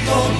Yeah.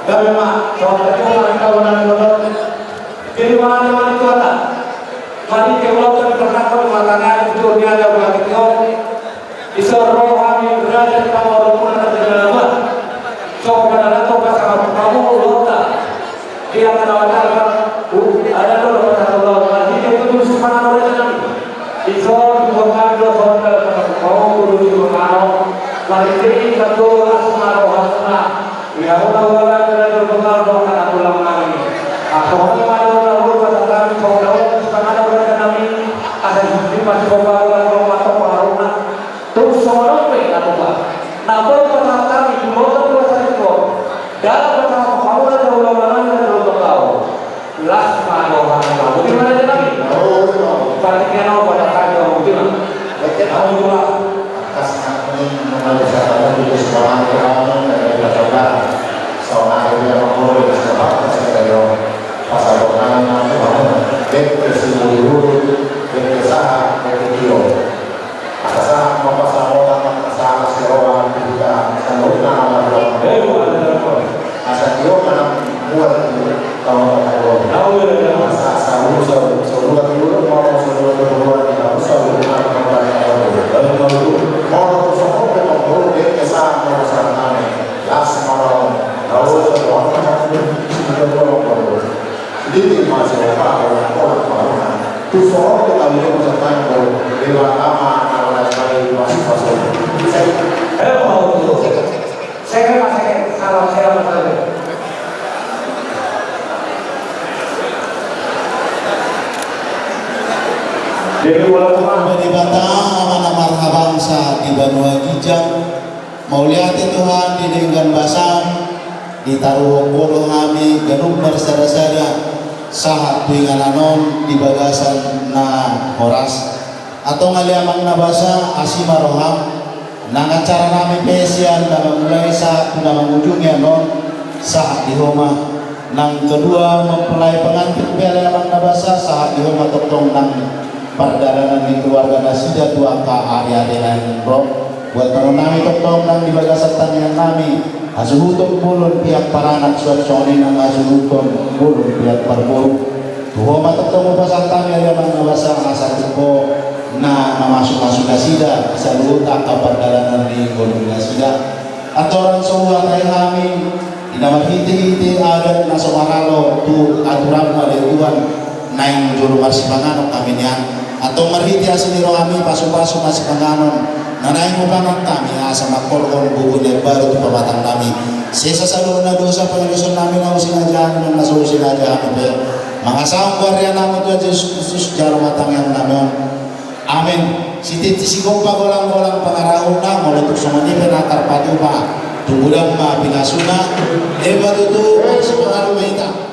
Kami mak, soalnya mereka benar-benar jadi mana-mana itu ada. Mari kalau terkatakan matanya itu dia ada berarti kau isoroh kami berada kamu orang ada dalam. So pada datang ke kamu lota. Dia akan ada loh kata itu terus mana orang dalam. Isor bukan dua soal kau dulu mau. Mari kita satu asmaro hasna. Ya Allah berada benar doa ulang kami. Aku mana orang kata kami kau sekarang berada kami ada di masih bawa rumah atau warung terus orang pun atau apa? Nampol kata kami di motor kuasa itu dalam kata kamu ada ulang ada kau las mana orang kau di mana kami? Pada kena pada kau di mana? Kamu juga atas ini mengajar di sekolah kamu dari belajar soal yang mau disebut sebagai pasal penanganan berkeseluruhan berkesah berkio asal pasal orang asal seorang juga seluruhnya orang asal dia mana buat tahun tahun asal seluruh dulu mau seluruh yang mau semua pengguru berkesah bersama las malam lalu orang jadi masih orang tu soal kita lihat misalkan dewa lama kalau dari masih masuk saya mau dulu saya masih kalau saya masih jadi walaupun di Batam amanah marhaban sa di Banua Gijang mau lihat Tuhan di dengan basam di taruh bolo kami ganung bersada-sada sahat tuingananon di bagasan na horas atau ngaliamang na basa asima roham nang acara namin pesian na memulai saat na mengujungnya non saat di Homa nang kedua mempelai pengantin piala na basa saat di Homa toktong nang perdalanan di keluarga nasida dua ka area dengan bro buat kalau nami toktong nang di bagasan tanian nami asuhutom bulon pihak para anak suat-suanin ang asuhutom bulon pihak parburu tuho matagtong mo pasang ada mga nabasa ang asal ko na mamasok-masok na sida sa luta kapagdalanan ni bulon na sida at orang suwa tayo kami inamahiti-hiti agad na sumaralo tu aturan malituan na yung juro marsipanganon kami niyan atau marhiti asiniro kami paso-paso marsipanganon nanay mo bangat kami sa makolkol bubunay baru itu pamatang kami sesa sa na dosa Panginoon namin na usinadyahan ng nasusinadyahan kami mga saong barya namin ito Diyos Kristus jaro matang yang namin amin sititisigong pagolang-golang pangarahon na mula ito sumanipin na karpato pa tunggulang mapinasuna eba tutu sa pangalan mahita.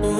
Oh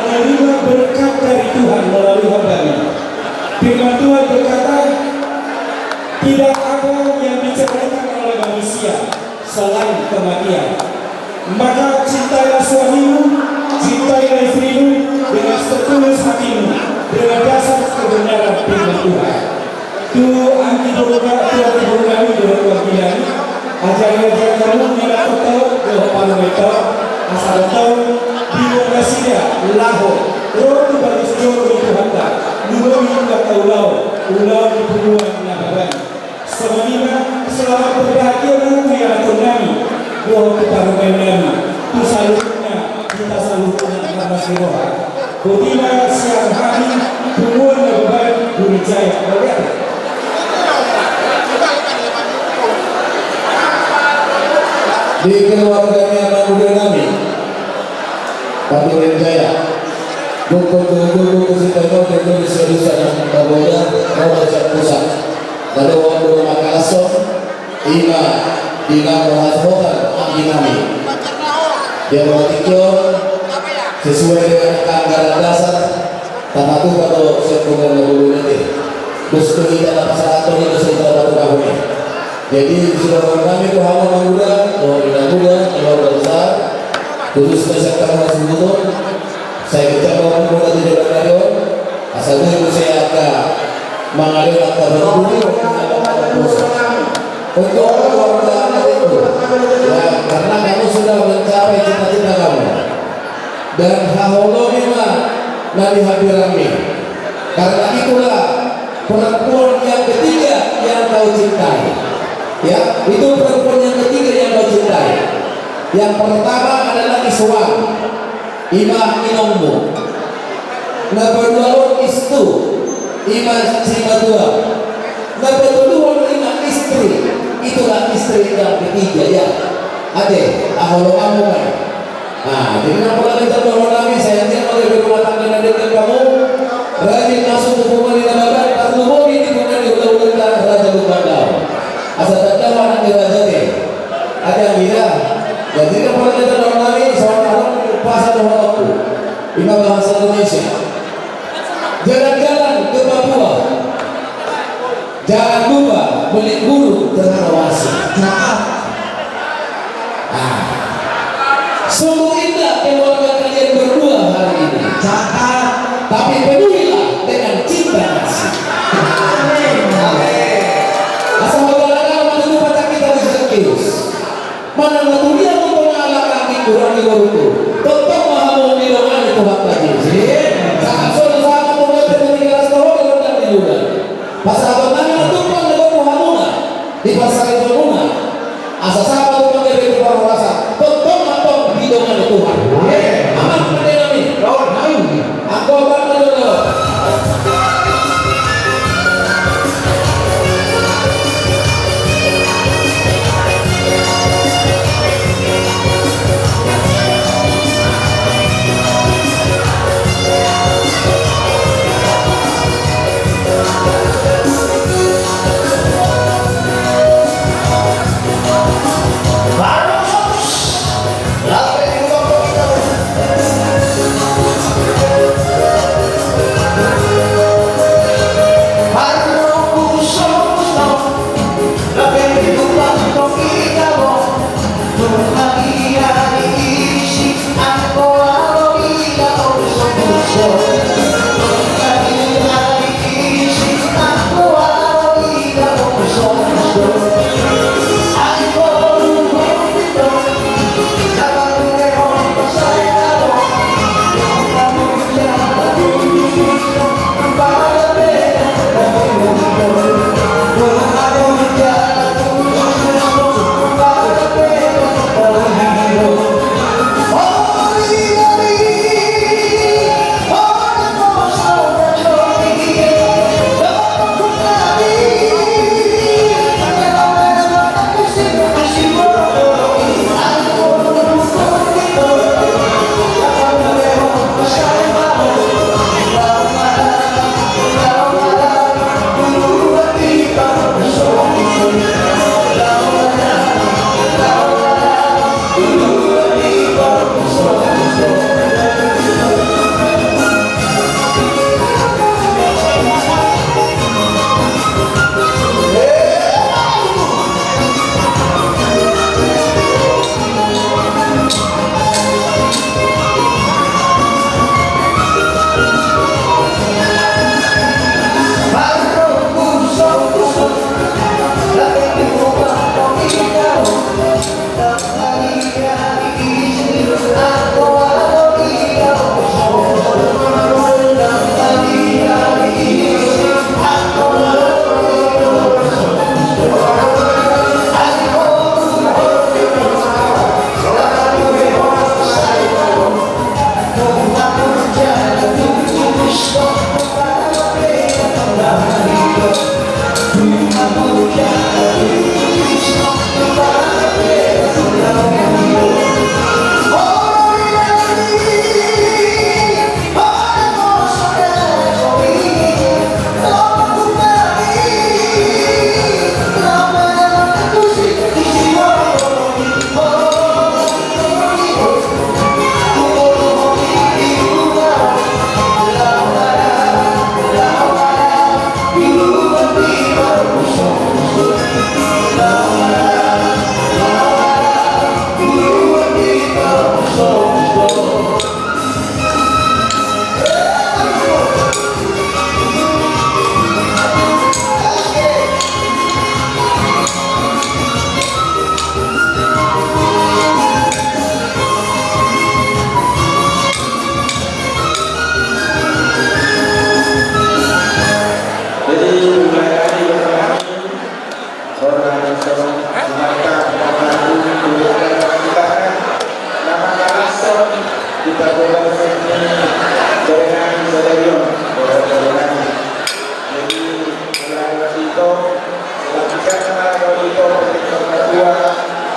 menerima berkat dari Tuhan melalui hambanya. Firman Tuhan berkata, tidak ada yang diceraikan oleh manusia selain kematian. Maka cintailah suamimu, cintailah istrimu dengan setulus hatimu, dengan dasar kebenaran firman Tuhan. Tu anti berulami dengan kewakilan, ajar-ajar kamu nila kotau, doa metal, asal tahu, biwasida, laho, roh tu bagi sejauh itu handa, nurut hingga ulau di peluang nabaran. Sebenarnya selamat berbahagia nanti yang tsunami, doa kita mengenai, tu salutnya kita salutnya karena siroha. Buktilah siang hari, tumuan nabaran Burijaya. Bagaimana? Di keluarganya anak muda kami Pak Burijaya Dukung Kusitano Dukung Serusan Kaboya Raja Pusat lalu waktu Makassar Ima Dina Mahasmotan Aminami dia berartikan sesuai dengan anggaran dasar tanah itu kalau seputar dulu nanti terus kita dapat satu itu sekitar satu tahun. Jadi sudah kami paham muda, orang muda, keluarga besar, khusus sektor Masjid saya kerja orang muda di dalam radio, asalnya itu saya akan mengalir akar berdua untuk keluarga itu, ya karena kamu sudah mencapai cita-cita kamu dan haholo lima nabi hadirami, karena itulah perempuan yang ketiga yang kau cintai. Ya, itu perempuan yang ketiga yang kau cintai. Yang pertama adalah Iswan, Ima Inommu. Nomor dua Istu, Ima Simadua. Nomor dua Ima istri. Itulah istri yang ketiga ya. Ade, aholo kamu kan. Nah, jadi kalau kita berhormati, saya tidak boleh berumah tangga dan dekat kamu. Rajin masuk ke rumah di Nabaran, tak lupa ini bukan diulang-ulang Raja Lubandau. Asal tak tahu anak dirajati ada yang bilang jadi kalau kita normal seorang pasar waktu lima bahasa Indonesia jalan-jalan ke Papua jangan lupa beli guru terkawasi. Sungguh indah keluarga kalian berdua hari ini tapi penuhilah dengan cinta kasih. Mana matulia untuk mengalahkan kurang di waruku tetap mahamu di doa itu hak lagi saat saudara membuat peninggalan sekolah dan di bulan pasal abang tumpang dengan muhamuna di pasal itu rumah asal sahabat tumpang dari orang rasa tetap matang di doa itu Tuhan aman pada kami aku akan menjawab. Saudarion jadi melalui itu lakukan melalui itu kedua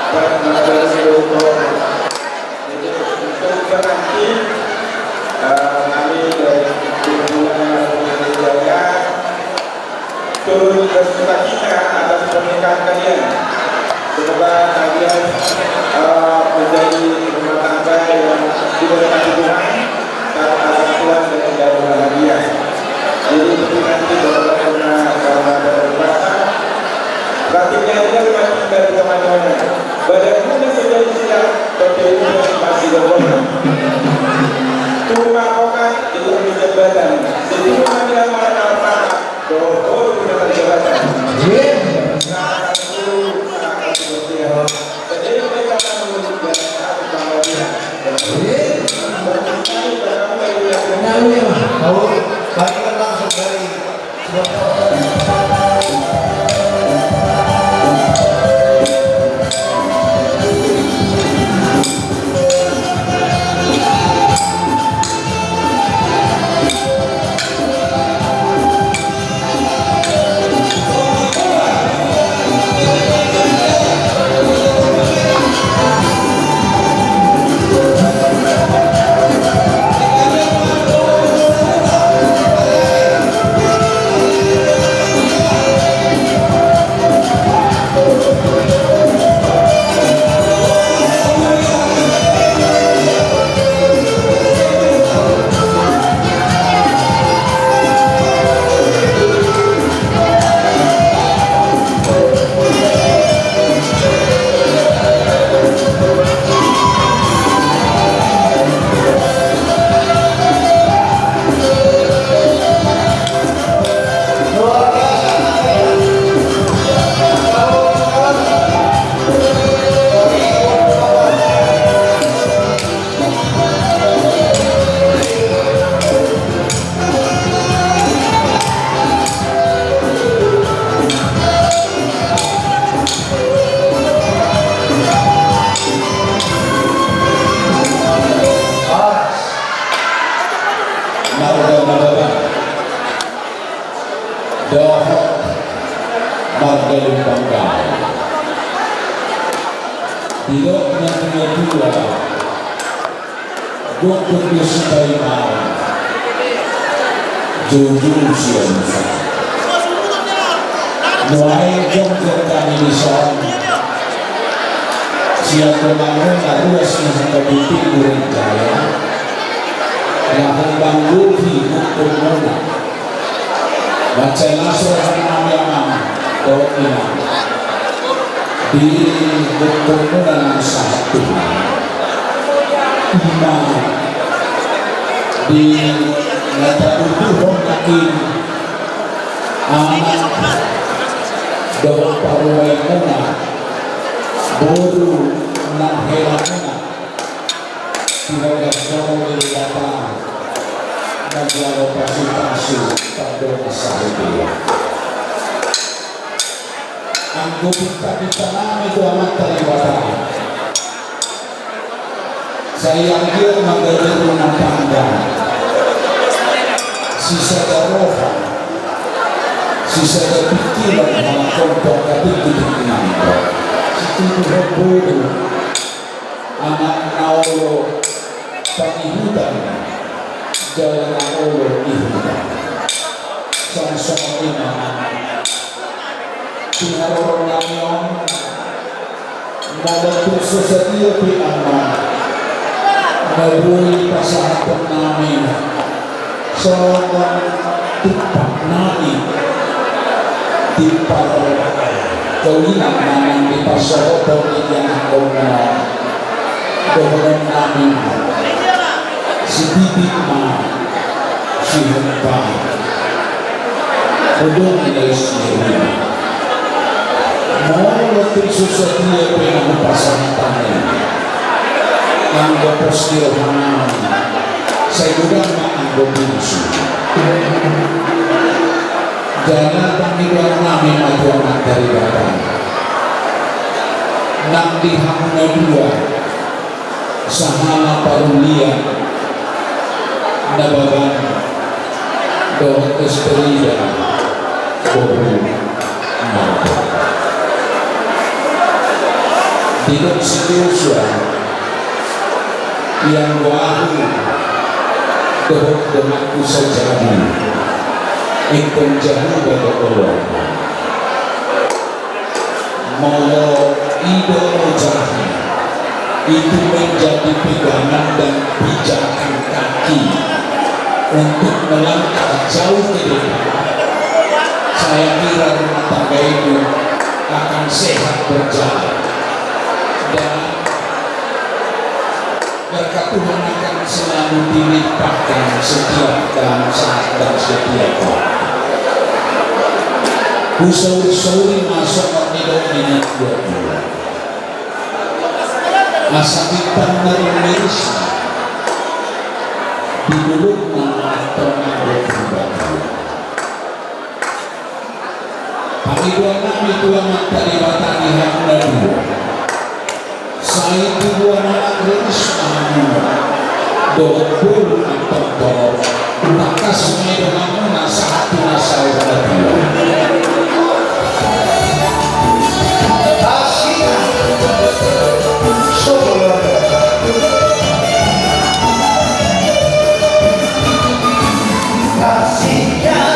dan melalui itu jadi untuk berarti kami dari Pembangunan Jaya turut bersuka cita atas pernikahan kalian. Semoga kalian menjadi rumah tangga yang diberkati Tuhan dan orang tua dan bahagia. Jadi itu nanti karena berpuasa. Praktiknya juga semakin dari kemana-mana. Badanmu yang sudah siap, tapi masih berbohong. Cuma okan itu punya badan. Jadi mengambil orang apa? Doa punya jabatan. Jadi mereka akan menunjukkan satu sama dia. Tahu, bagikan langsung dari Margarin Banggai. Tidak punya dua, gue kesukai mau, jujur siapa. Mulai jam kami di sana, siapa bangun lalu asal kebuti kurang jaya, lahir bangun hidup bermula, baca nasrah nama Doa di buku dalam satu di letak itu mungkin anak doa paruai muna boru nang helakuna tidak semua data dan lokasi pada masa itu. Anggo kita nama itu amat terlibat. Saya dia mengajar rumah tangga, sisa roha, sisa pikiran dalam kelompok tapi tidak menambah. Itu bodoh. Anak naulo panihutan, jalan naulo ihutan. Sama-sama iman. Tinarong namin nadating sa satiyo pi ama nabuli pasahapon namin sa tipak namin tipak kawinan namin di pasahapon iyan akong dohonan namin si bibig ma si hukpa udong nilay siya mau lebih susah dia pengen pasang tangan yang berpostur hangat saya juga mengambil pinsu jangan panggilan kami maju anak dari bapak nang dihamna dua sahala parulia nabagan Doa Esperida Boru Mata Tidak Joshua yang wahu doaku sejadi ikon jauh dari Allah mau ido jahi itu menjadi pegangan dan pijakan kaki untuk melangkah jauh ke depan. Saya kira rumah tangga itu akan sehat berjalan dan berkat Tuhan akan selalu dilimpahkan setiap dalam saat dan setiap waktu. Usauri masuk tidak minat dua. Masa kita menulis di mulut atau menurut pribadi. Kami dua kami dua mata di mata di hamba dua. Saya dua anak Kristus doa pun atau doa maka semua dengan nasihat nasihat dua. Kasihnya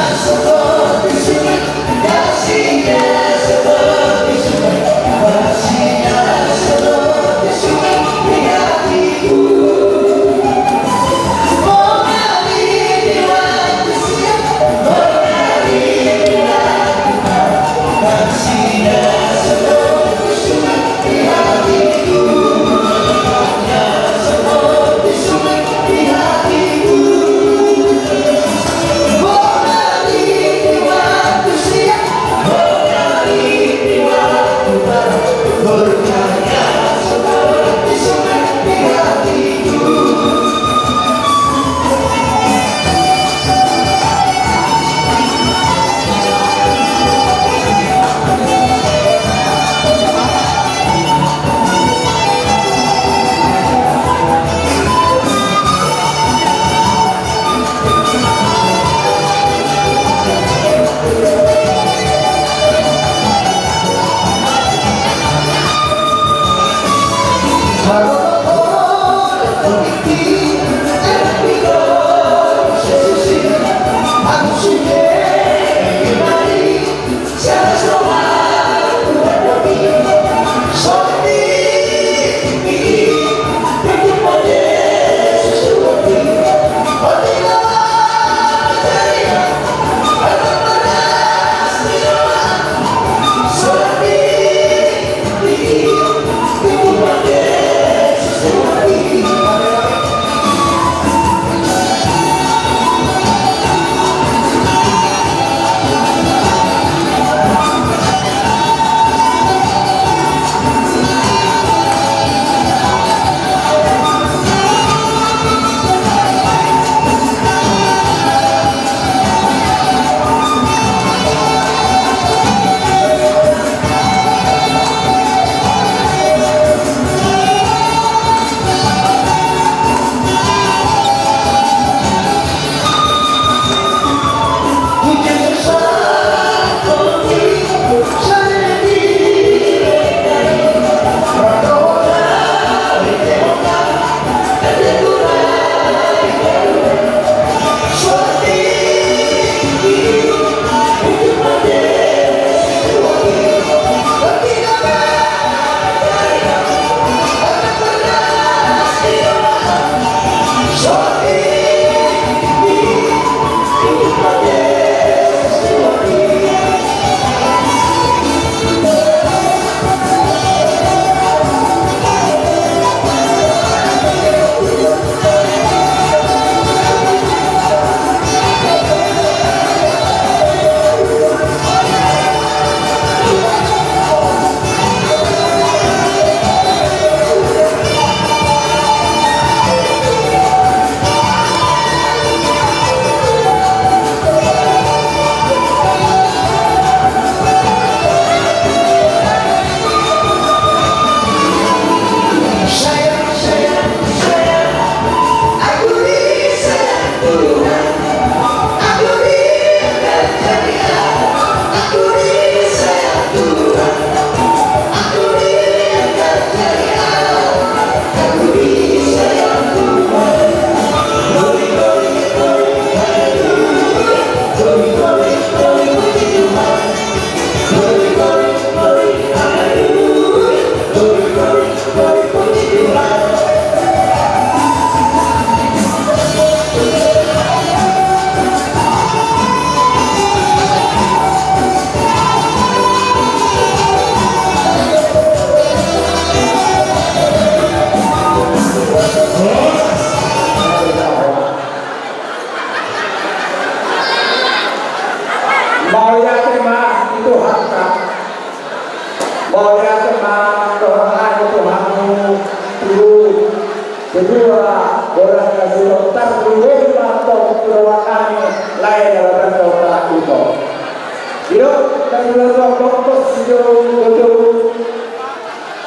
Yo, dari luar dokter sejauh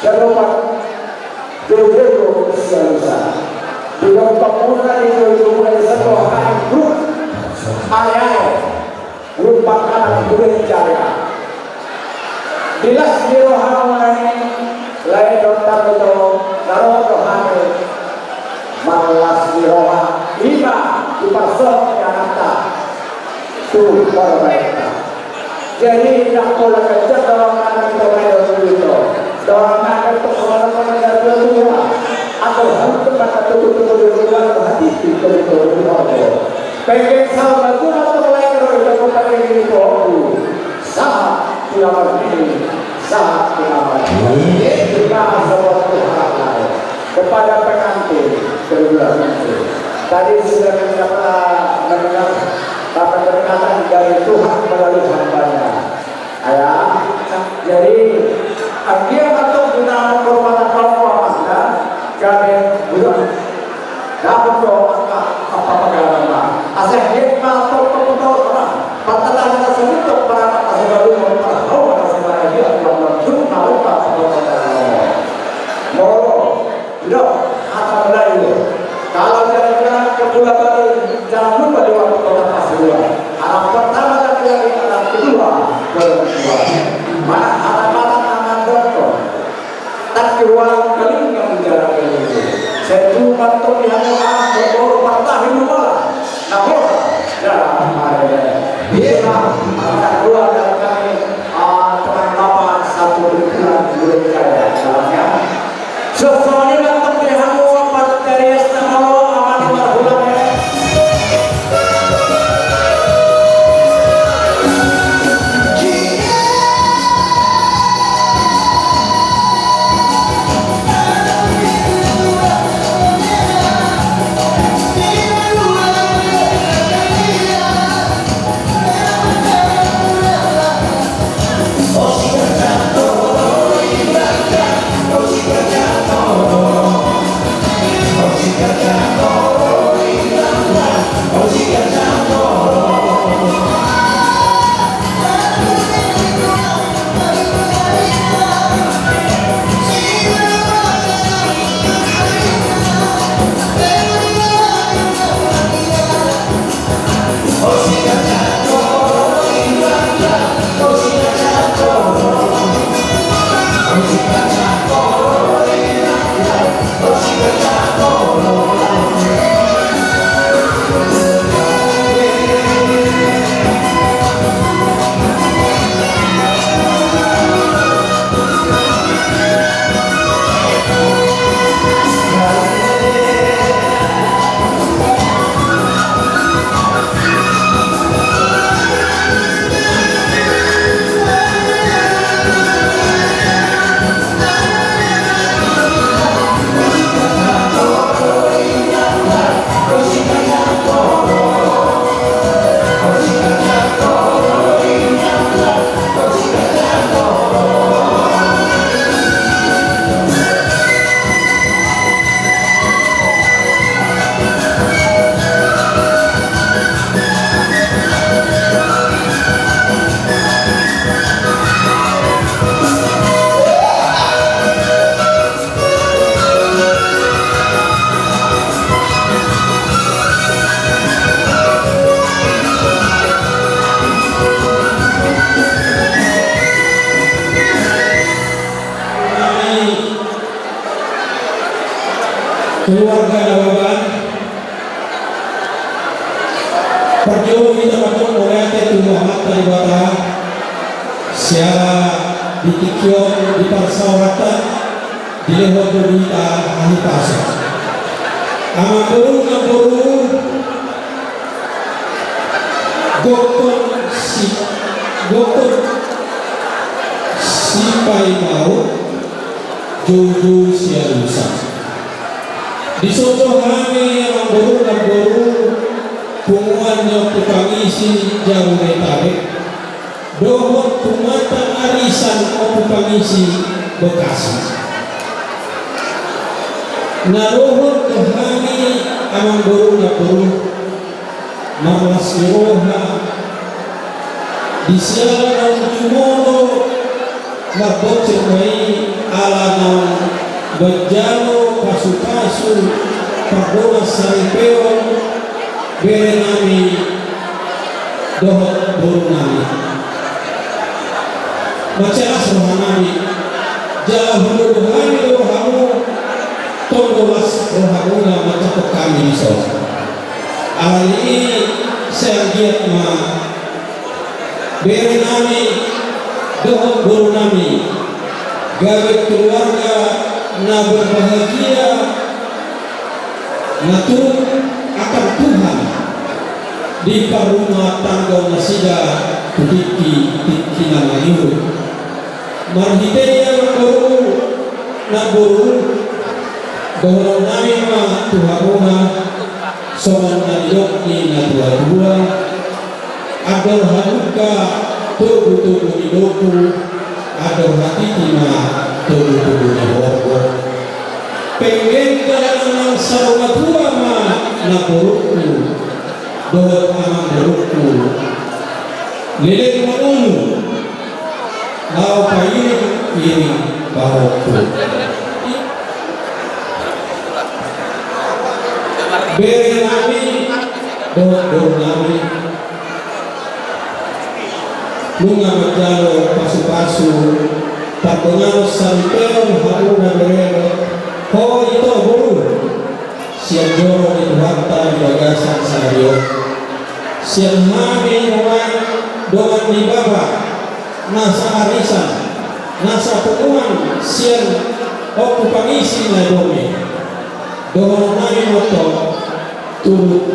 Jawaban Jodoh Sialisa Juga pemuda di Jodoh Sebuah grup Ayah Grup makanan Grup Jaya Dilas di rohani Lain dokter itu Naruh rohani Malas di rohani Lima di pasok Yanata Tuh korban jadi tidak boleh kerja dalam anak kita itu dalam anak itu orang-orang yang berdua atau harus tempat betul-betul berdua hati itu betul-betul pengen sahabat itu atau lain orang yang pakai ini saat tidak ini saat tidak ini juga sahabat Tuhan kepada pengantin kedua tadi sudah mendengar apa peringatan dari Tuhan melalui hambanya. Ayah, jadi dia masuk di dalam kehormatan kaum dan kami bukan dapat doa apa pengalaman. Asal dia masuk ke orang, patah kita sebut para asal baru para kaum asal dia dalam jumlah apa pengalaman. Moro, tidak atau lain. Kalau jalan-jalan ke Pulau Bali, jangan lupa di waktu kota Pasuruan. Alam pertama dan alam kedua berdua. Mana alam-alam aman dokter. Tak keluar kali yang menjalan ini. Saya cuma tahu yang alam berburu patah malah. Namun dalam hari ini, akan keluar dari kami teman-teman satu bulan Grup Jaya dalamnya. Sesuai dengan pemilihan wafat dari keluarga Nawaban perjalanan kita masuk mulai dari Muhammad Talibata siapa dikikion di persahabatan di lewat berita ahli pasar ama guru dokter sipai mau Jodoh Sialisa disodohane yang baru pengumumannya pangisi jauh dari tarik dohot tumatan arisan o pangisi Bekasi narohot dohani amang baru marlas miroha di siang jumono maboceng mai alanau berjalo pasu-pasu pardona saripeo bere nami dohot boru nami macelas rohanami jala hulu rohani rohamu tonggolas rohamuna macapok kami iso hari ini saya giat ma bere nami dohot boru nami gawe keluarga na berbahagia na turut akan Tuhan di parumah tangga nasida kutiki tikinan ayuh marhidaya baru na boru bahwa nami ma Tuhanuna soman naliyokni na dua-dua ador haduka tubuh-tubuh hidupu ador hati tima tubuh-tubuh hidupu pengen dalam sarwa tua ma na boruku dohot amang boruku lelek maunu lau payiring iring bahoku bere nami dohot nami lunga berjalo pasu-pasu pardonano saripeo haruna berero ho itu buru siang joro itu harta di bagasan sario siang mami nuan doan di baba nasa arisan nasa pengumuman siang oku pangisi na domi doan nami moto turut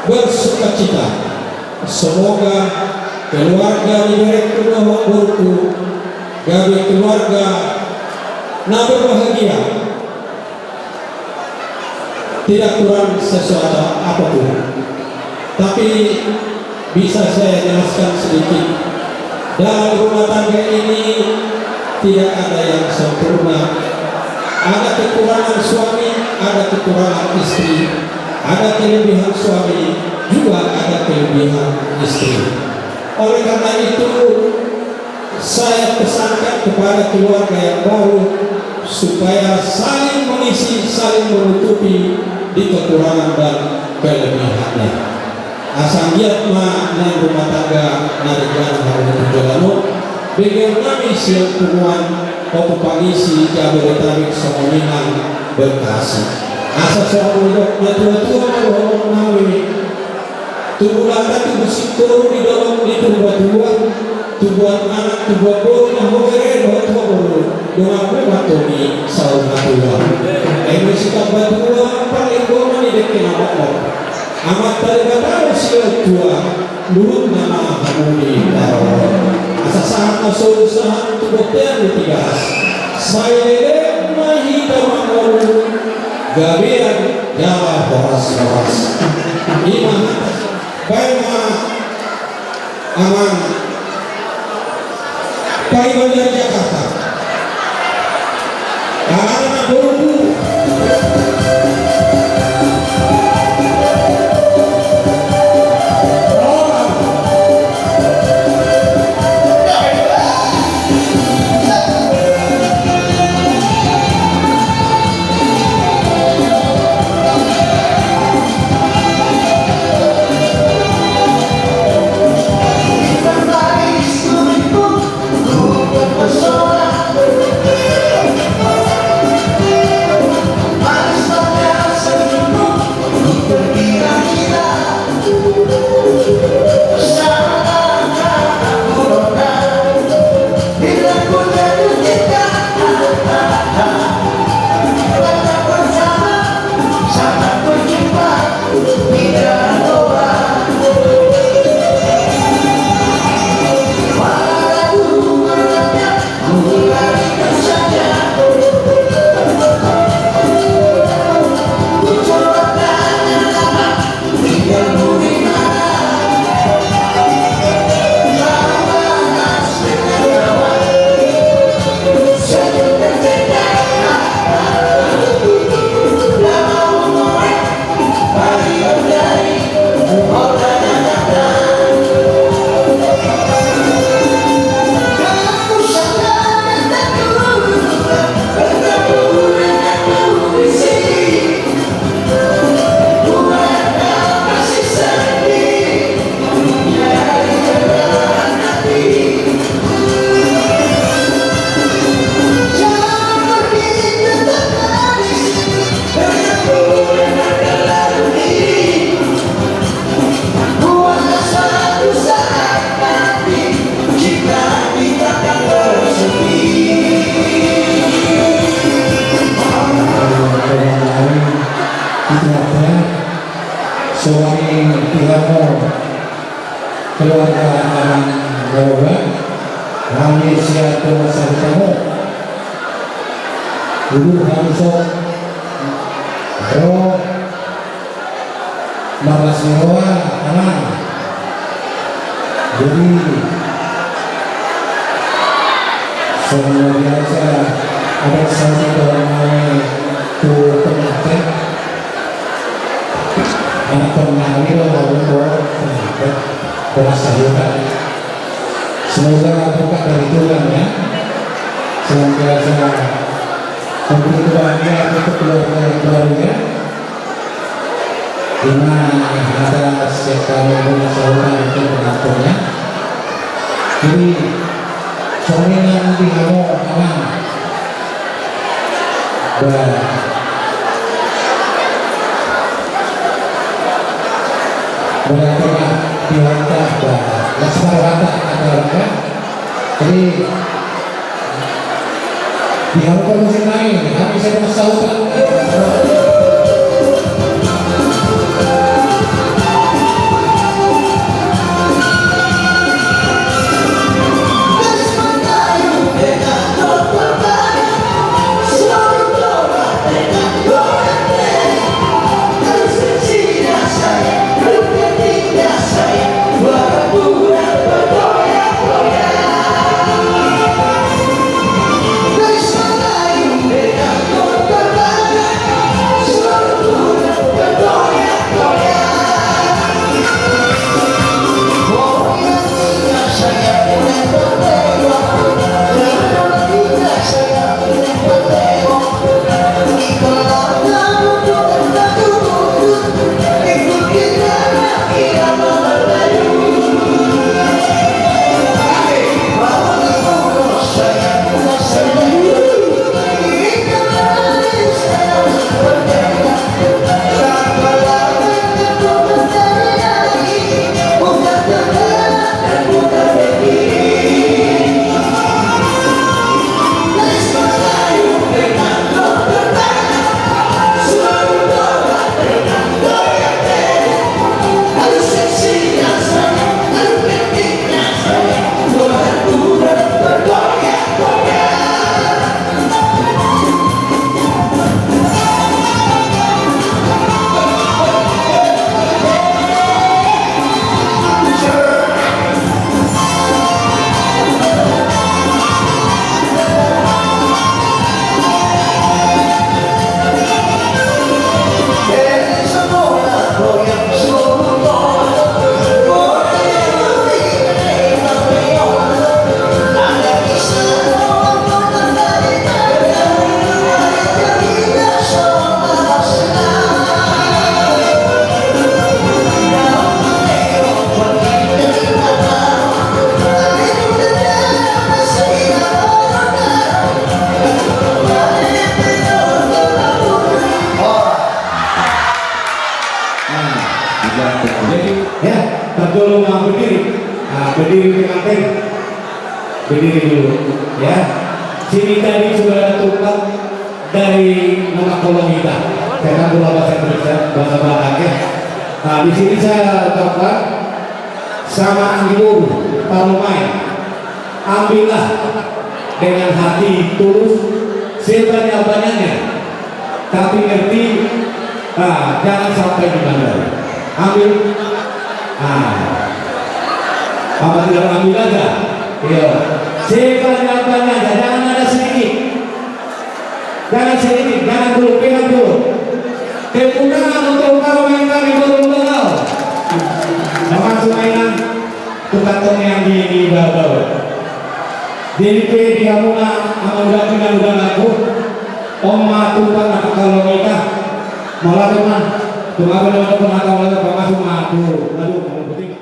bersukacita semoga keluarga liberek kedua burku gawe keluarga na berbahagia tidak kurang sesuatu apapun tapi bisa saya jelaskan sedikit dalam rumah tangga ini tidak ada yang sempurna ada kekurangan suami ada kekurangan istri ada kelebihan suami juga ada kelebihan istri oleh karena itu saya pesankan kepada keluarga yang baru supaya saling mengisi, saling menutupi di kekurangan dan kelebihannya. Asal giat ma nang rumah tangga narikan harus jalano, bagaimana nami siang puluhan opo pangisi Jabodetabek Somoningan Bekasi. Asal seorang udah tua-tua mau nawi tubuh lata tubuh sikoro di dalam di tua-tua tubuhan anak tubuhan boru yang mogere tua boru dengan bebatoni sauna tua sikap batua paling goma ni dekin amat terbatau siap tua lurut nama hamuni taro asa sangat usaha tubuh tiang ditigas saya lele mahita mangoru gabian jala horas-horas imam baik aman Pai Bandar Jakarta. Anak-anak boru Kita suami Tiamo, keluarga Aman Garuda, kami siap masa kamu. Dulu kami sok, bro, Maras Nyawa, aman. Jadi semua biasa ada satu orang tu pengantin anak penari lalu berasa juga. Semoga berkat dari Tuhan ya, senantiasa memberi kebahagiaan untuk keluarga-keluarga. Dengan ada sekali saudara itu pengaturnya. Jadi soalnya di kamu aman. Berarti dihantar laksana rata ada. Jadi dihantar musik lain. Kami saya saudara. Berdiri dulu, ya. Sini tadi sudah ada tukang dari nama kolong kita. Saya kan dulu bahasa Indonesia, bahasa Batak ya. Nah di sini saya letakkan sama anggur tarumai. Ambillah dengan hati tulus sebanyak-banyaknya. Tapi ngerti, jangan sampai di mana. Ambil, apa tidak ambil aja. Iya, sebanyak-banyaknya, jangan ada sedikit. Jangan sedikit, jangan dulu, pegang dulu. Tepuk tangan untuk kau main kami betul-betul kau. Termasuk mainan tukang yang di bawah. Jadi di Amuna, amudah aku. Oma tumpang nak kalau kita malah teman, cuma benar-benar pernah kau lihat masuk matu, aduh kamu penting.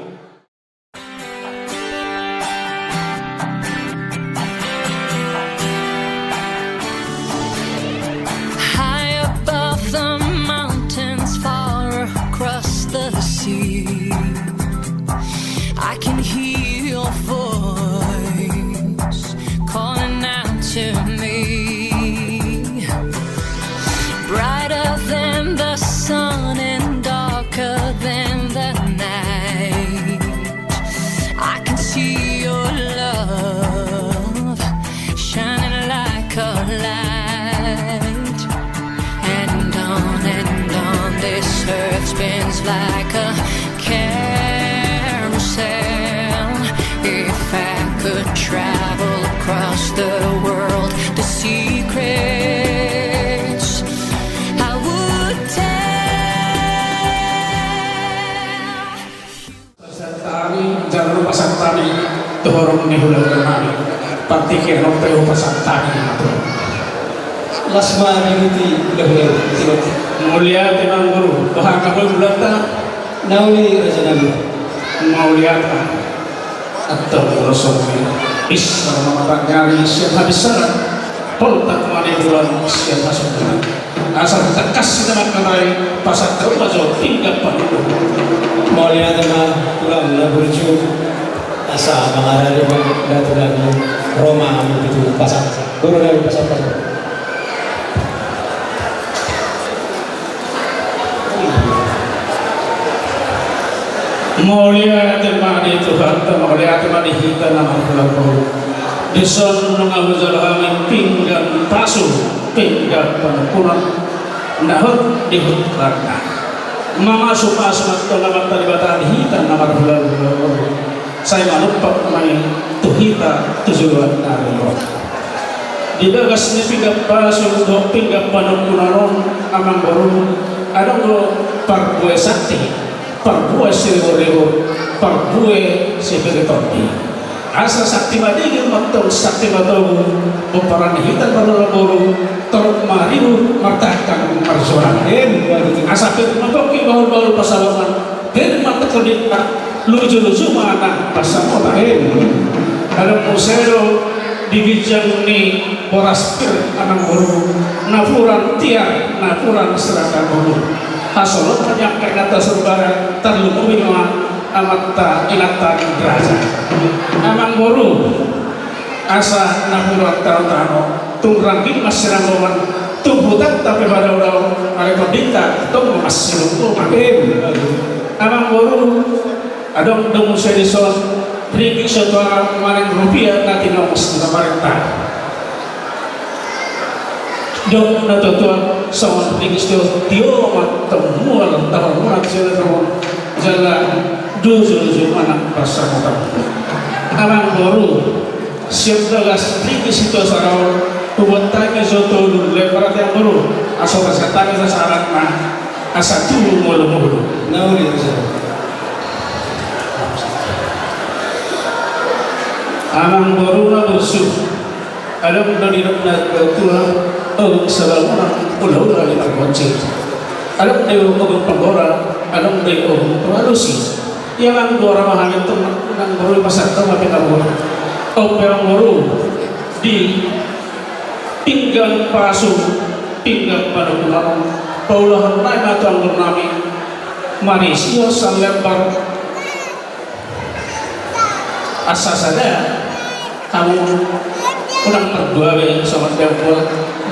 I can hear your voice calling out to me, brighter than the sun and darker than If I could travel across the world, the secrets I would tell. Pasantani, jangan lupa pasantani, tuhorong ni hulau kemari. Partikin hotel pasantani itu. Lasma minuti leher tibat. Mulia tenang guru, Tuhan kabul bulata, Nauli raja nabi. mulia atau filosofi. Bisa mematang nyari siap habis salat, poltak mani bulan siap masuk bulan. Asal kita kasih nama kenai pasar terbajo tinggal penuh. Maulia tema tulang laburju. Asa mengarah datu lagi Roma itu pasar. Guru dari pasar. Mulia tema di Tuhan, mulia tema di kita nama Tuhan. Dison nungamu jalami pinggan pasu, pinggan penukuran, nahut dihut rana. Mama supa sumat nama talibatan di kita nama Tuhan. Saya manupak namanya tuhita tujuan naro. Di dagas ni pinggan pasu, pinggan penukuran, amang baru ada lo parkue sakti. Parkue sirego, parkue sibiretondi. Asa sakti madigil matol sakti matol, bumparan hitan balolaboro, torok mariu martakan marsuran. Asa pir matoki bahul pasawangan, den matakudit luju mana pasamota. Ada musero digijang ni boras pir anang buru, nafuran tiar, nafuran serata buru. Hasolot menyangka kata serbara terlumui amata ilatan derajat. Amang boru asa naburan tano tungrangin masiramoman tumbutan tapi pada orang mereka dinta tung masirung makin. Amang boru adong dong sedison ringgit setua kemarin rupiah nanti nomos pemerintah. Dong na tutuan sa tingis dio mat temuan tamuan sila tamuan jala duzu anak pasar amang baru siap dagas tingis itu sarau buat tanya soto dulu lebaran yang baru asal tanya sasaran na asa tulu mulu Nauli raja. amang baru na bersuh alam dari nak tua selalu pulau dari terkunci. Alam dari orang penggora, alam dari orang pengalusi. Yang orang mahal itu nang baru pasar tu apa kamu? Orang baru di pinggang pasu, pinggang pada pulau. Paulah naik atau bernami Malaysia salebar asas saja kamu orang berdua sama dia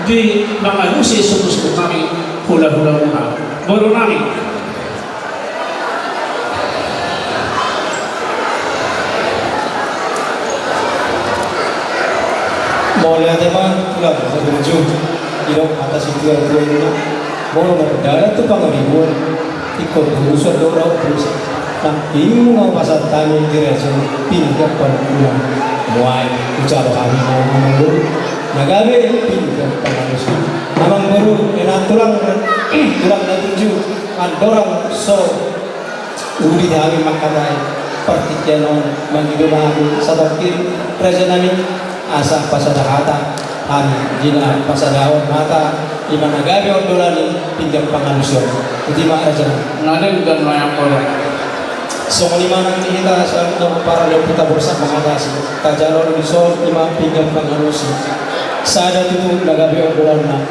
di mengalusi suku-suku kami hula-hula baru nami Mau lihat tema tulang laburju. Irok atas itu yang tua itu. Mau berdarah tu pangaribuan ikut urusan dorang terus. Nah, ini mau pasal tanya gereja pindah penulang. Muai ucap kami mau menunggu. Nagabe pindah pengarusi. Amang baru enak tulang laburju. Dorang so uri dami makadai pertikianon manggido mahami sadakir presenami asa pasadahata kami jina pasadahon mata lima nagabe ondolani pinjam pangalusyon utima aja nadeng dan mayang orang so lima nanti kita soal para kita bersama mengatasi tajalon bisa lima pinjam pangalusi sada itu nagabe ondolana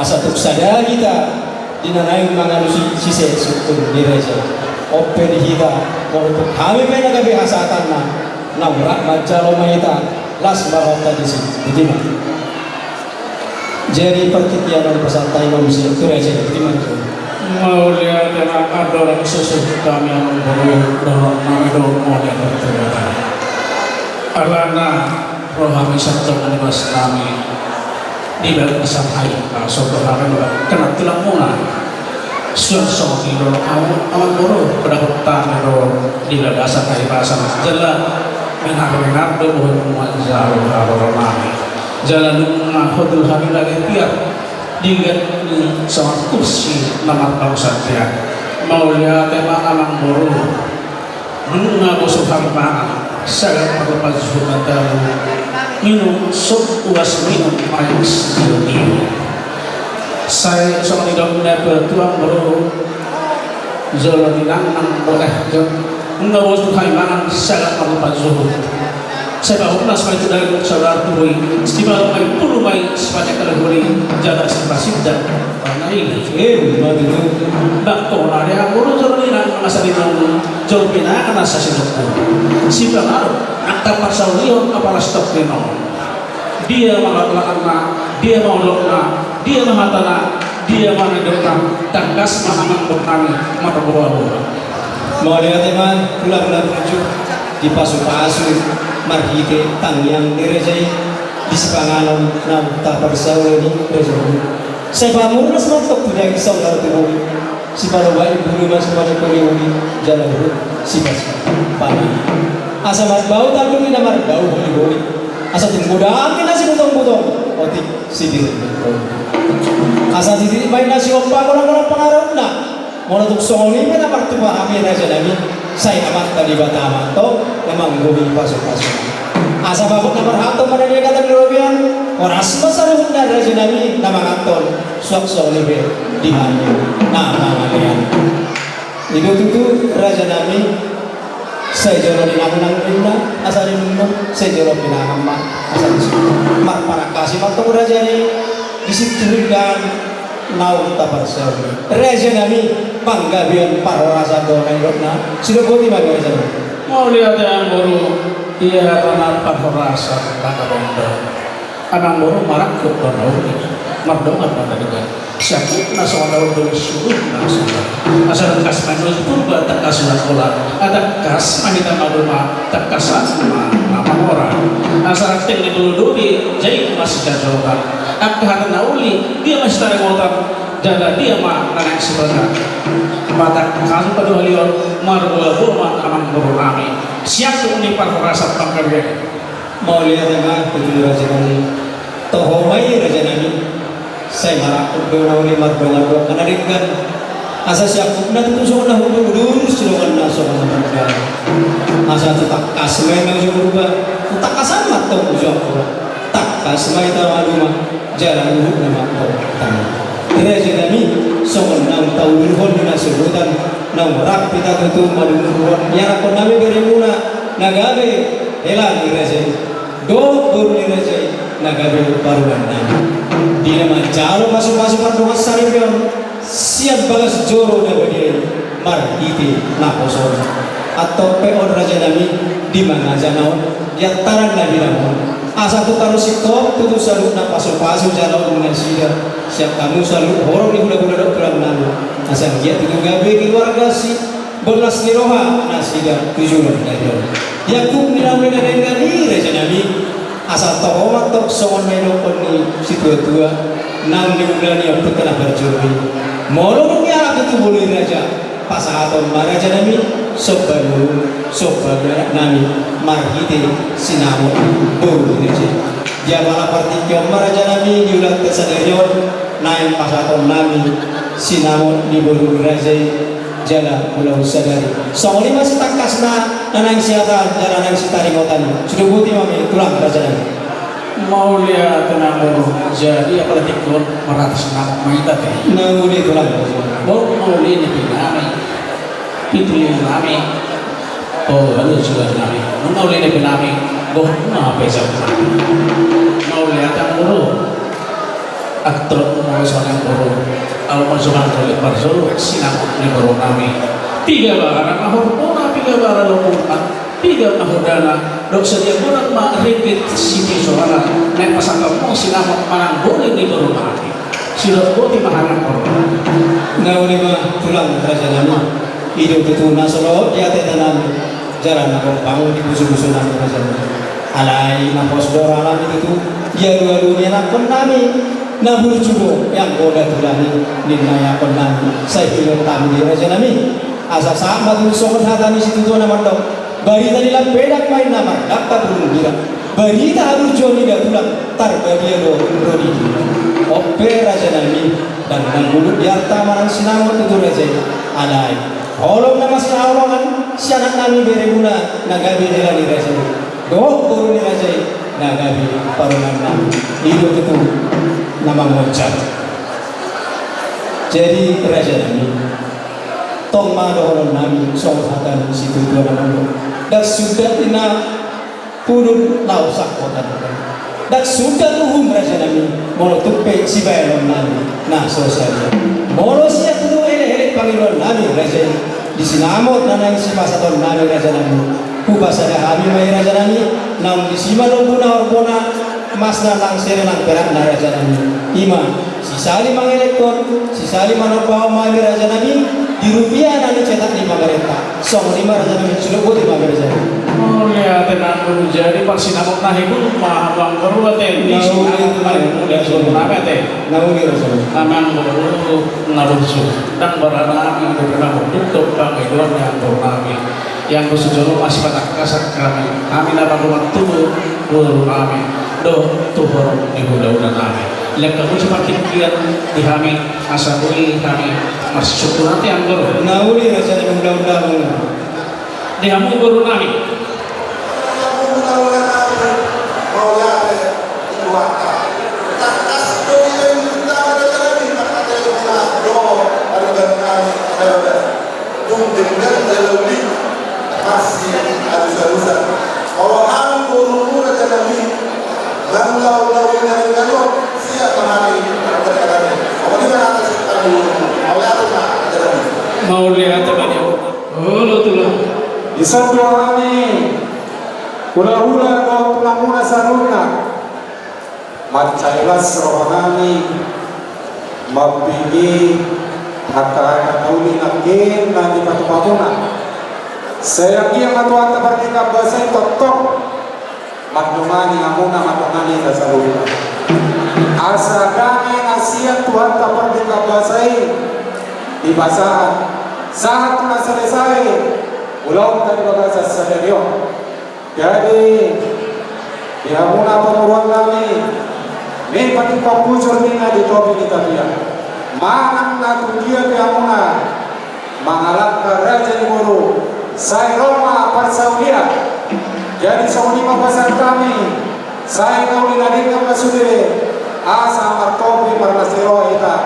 asa tuk sada kita dinanayung mangalusi sise sutur direja open kita mau kami menagabe hasatan na urak majalo mahita las barota di sini, bagaimana? Jadi pertikian pesantai manusia itu aja, bagaimana? Mau lihat yang ada orang sesuatu kami yang membawa dalam nama doa yang berterima. Alana rohani satu menibas kami di dalam sampai soal kami kena tulang mula. Suatu kilo awan buru pada hutan di dalam dasar dari bahasa jelas. benar-benar berbuat jauh ramai jalan hodul hari lagi tiap dengan sangat kursi nomor saja mau lihat tema alam boru mengaku subhanallah sangat berlepas subhanallah minum sup uas minum air sedih saya sama tidak bertuang boru jalan nang boleh mengaku subhanallah sangat berlepas subhanallah saya bawa pulas itu dari saudara tuh istimewa main puluh main sebanyak kali jalan sebasif dan naik begitu tak tahu ada yang urut jalan ini masa di dalam jalan pina karena saya sedang si pengaruh akta pasal lion apalah stop renong dia melakukan dia mau lokna dia mahatana dia menedokna tangkas mahaman berkami mata bawah mau lihat teman pulang di pasu-pasu marhite tangyang direjay di sepanganom ng taparsaw ni Rezon. Sa pamuro na sumantok tuloy isang naratubo si Palaway bulu mas manipuli jalan si Bas Pani. Asa marbaw tayo ni na marbaw huli asa timudaan na si butong-butong otik si Dir. Asa titipay na si Ompa ko lang pangarap na mula tuksong na partupahami na siya namin saya amat tadi batama to memang gobi pasok-pasok asa babot na marhato mananya kata European oras masaruhun na raja nami na mangatol sok-sok libe di hanyo na mangalian itu tutu raja nami saya joro dinanang rinda asa rindu saya joro pinanang ma asa disitu mar para kasih matong raja ni disitulikan naun taparsaw raja nami panggabian parorasa donai rokna sudah boti bagi raja mau lihat yang baru dia karena parorasa kata bondo anang baru marak ke donau mardongan pada dengan sakit nasional bersyukur nasional asal kas manusia purba tak kasulah kola ada kas mahita maduma tak kasan nama orang asal tinggi dulu di jadi masih jajokan akharan nauli dia masih tarik motor jaga dia mah naik sebenarnya mata kasu pada lion marbola boma aman berulami siap tuh nih parorasa pangkabian mau lihat yang betul raja nami tohomai raja nami saya marakut donau ni mardongan karena dengan asa siap na tutusok na hudur silukan na sokan na pagkaya asa tak kasmay na berubah tak kasamat to usok tak kasmay ta maluma jalan uhud na makto tanah raja nami sokan nang taulhon na subutan nang rak pita tutu madumuron ya kon nami berimuna nagabe hela ni raja do bur ni raja nagabe baruan nami di nama jalo masuk-masuk pertemuan saripion siap balas joro na badi marhiti nakoson atau peon raja nami di mana janau dia tarang na dinamo asa tu taruh sikop tutu salut na pasok-pasok jalo dengan sida siap kamu salut horong ni hula-hula dokteran nalu asa dia tutu gabe keluarga si belas niroha na sida tujuan dari dia kum nilamu na dengan ni raja nami asal tohomat tok songon menokon ni si tua-tua nang diulani yang pernah berjuri molong ni anak itu boleh raja pasahaton maraja nami sobalu sobaga nami marhite sinamo boleh raja dia malah partikyom maraja nami diulang tersadarion naik pasahaton nami sinamo di boleh raja jala pulau sadari songoli masih takas na nanang siata jala nang sitari ngotan sudah buti mami tulang kerajaan mau lihat tenang jadi apalagi ikut meratus nama main tadi nauli tulang mau lihat ini pinami itu yang nami oh lalu juga nami mau lihat ini pinami oh apa yang mau lihat yang buru aktor mau soal yang buru kalau masukkan oleh Parzul sinang ni baru nami tiga barang mahorona tiga barang lokutan tiga mahodana dok sedia kurang mak rikit sini soalnya naik pasang kamu sinang manang boleh ni baru nami sila boti mahalang korban nauli mah tulang raja nama hidup itu nasolo dia tetanam jalan nak bangun di busu-busu nama raja alai napos dora alam itu dia dua-duanya nak nami na burjubo yang goda tulani ninaya konami saya pilih tamu di raja nami asa sama tu sokot hatami situ tu nama dok Berita di lampedak main nama daftar burung gira. Berita harus Joni dah pulang tarbadia do Rodi. Ope raja nami dan menggulut di harta marang sinamut itu raja anai. Holong nama sinawongan si anak nami bereguna nagabi nilai raja. Doh guru ni raja nagabi parungan nami. Hidup itu nama moncat. Jadi raja nami tong madohon nami sohatan situ dua nama. Dan sudah tina purun lausak kota dan sudah tuhum raja nami molo tupe si bayaron nami nah sosial molo siya tuh ele pangilon nami raja di sinamot nanang si masaton nami raja nami kubasa da kami may raja nami nam di sima lombuna orbona mas na lang sere lang perak na raja nami ima si sali mangelekon si sali manobaw mami raja nami di rupiah nani cetak 5 merenta song 5 raja nami sudah buat 5 raja Oh ya tenang jadi persinamot nah itu mahabang berubah teh di sinamot paling mulia suruh nama teh nauli raja namang baru narusu dan berada yang berbeda tutup bang itu yang bernami yang bersejono masih pada kasar kami dapat rumah tubuh buru kami do tuhor di udah kami lihat kamu seperti kian di kami asabui kami masih syukur nanti yang baru nauli raja nami udah di kamu buru kami mau lihat apa dia? Oh lo tuh lah. Isang dohani hula-hula ko tulamuna sa luna matcailas rohani mabigi haka nauli nakin na di patupatuna sayang iya matuan tabarti ka basay totok magdumani ngamuna matangani sa luna asa gani asian tuhan tabarti ka basay di basahan saat na selesai ulang tadi bagasa sadaryo jadi dihamuna pemuruan kami may pati pagpusor nila dito kita dia manang na tundia dihamuna mangalak ka raja ni Moro say Roma parsaulia jadi sa unima pasar kami say kaulinadin ka masudire asa martopi parnasiro ita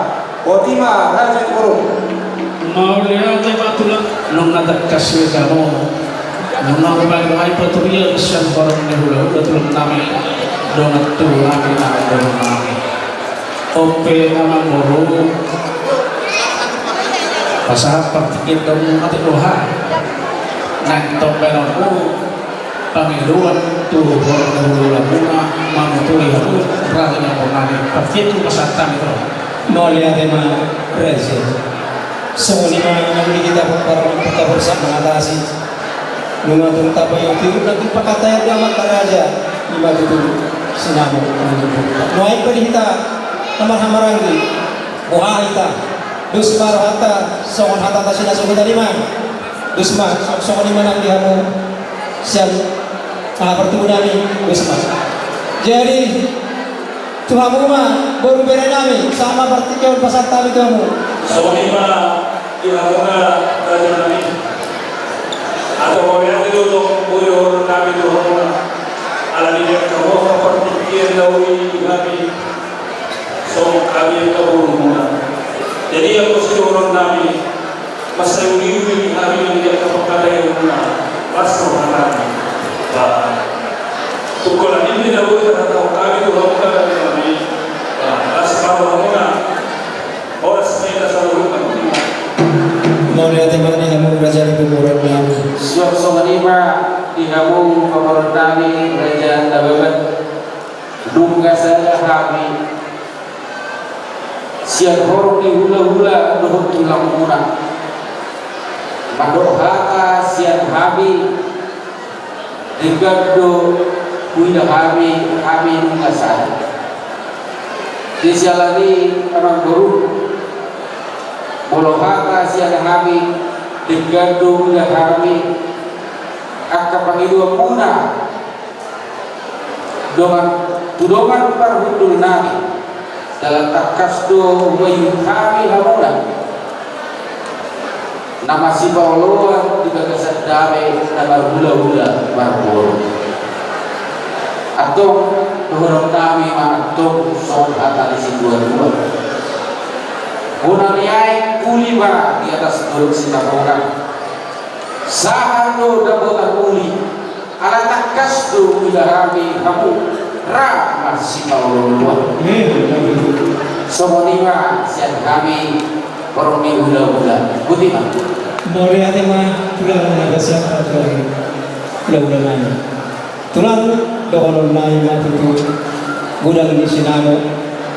otima raja ni Moro mau lihat apa tuh nung nadak kasih kamu nung nabai bai paturia sian orang dahulu betul nami donat tuh lagi nami ope nama Moro pasal praktikin dong mati doha nang tombelonku pangiluan tuh orang dahulu laguna mamutuli aku raja yang nami praktikin pasatan itu mau lihat tema raja semua lima kita para bersama mengatasi mengatur tabayong tiru nanti pakataya damat raja lima itu sinamo noai perihita namar hamarangi bohaita dusmar hatta songon hatta tasina songon lima dusmar songon lima nang dihamu sian pertemu nami dusmar jadi Tuhan rumah baru berenami sama partikel pasar tali kamu. Sonima dihamuna raja nami atau orang itu untuk beri orang kami itu ala dia kamu seperti lawi kami so kami kaburuna jadi yang mesti orang kami masa uri kami yang dia kapakada yang masuk kami tukola ini dah boleh tahu kami itu orang kami asal orang orang semua selalu mau lihat yang mana kamu raja di kuburan kami. Siap songanima dihamu kuburan kami raja dababat dunga saya kami siap horong di hula-hula dohut tulang muna madohaka siap kami digado kuida kami dunga saya di sialani orang guru Bolohaka siang kami digado kuida kami Aka pangidua muna Tudongan parhudul nabi dalam takasdo wayuhami hamuna nama si Pauloan di bagasan dame nama hula-hula marbor atau nuhurong kami atau soal hatali si dua-dua Bunariai kulima di atas duruk si tapongan sahando dabotan uli ala takasdo wilahami hamu ra masih Pauloan somonima sian kami permi hula-hula putih mah Moria tema tulang naga siapa tulang nanya tulang dokolon nanya mati tu gudang di sinamo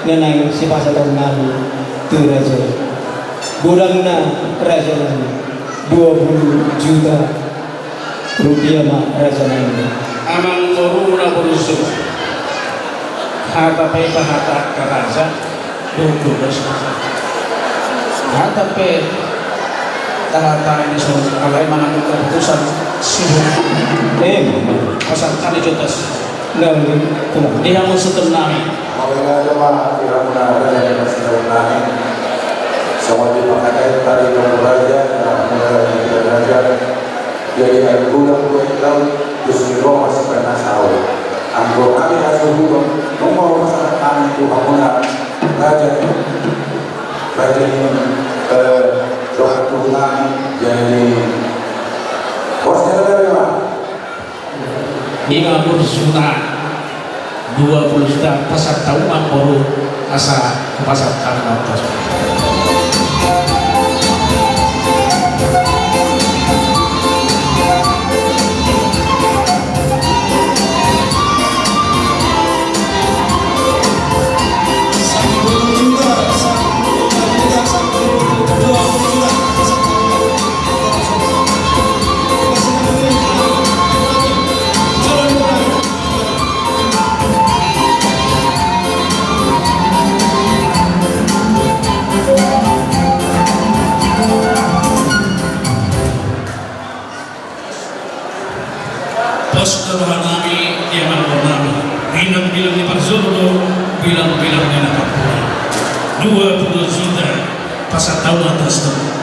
nenang si pasal nani tu raja gudang na raja nani 20 juta rupiah mah raja nani amang corona berusuk harta pepa harta karaja 20 harta pe ini semua kalau mana keputusan pasal kali jotas dia mau setenang Mawala jamaah kira-kira ada yang masih tahu semua dipakai tadi raja kita belajar jadi air bulan hitam terus miro masih pernah tahu anggur kami hasil hukum nomor masalah kami itu bangunan raja doa Tuhan jadi bosnya dari mana? 50 juta 20 juta pasar tahu baru asa pasar tanah atas nami dia nami bilang-bilang di Parzolo bilang-bilang di Napapura 20 juta pasar tahun atas itu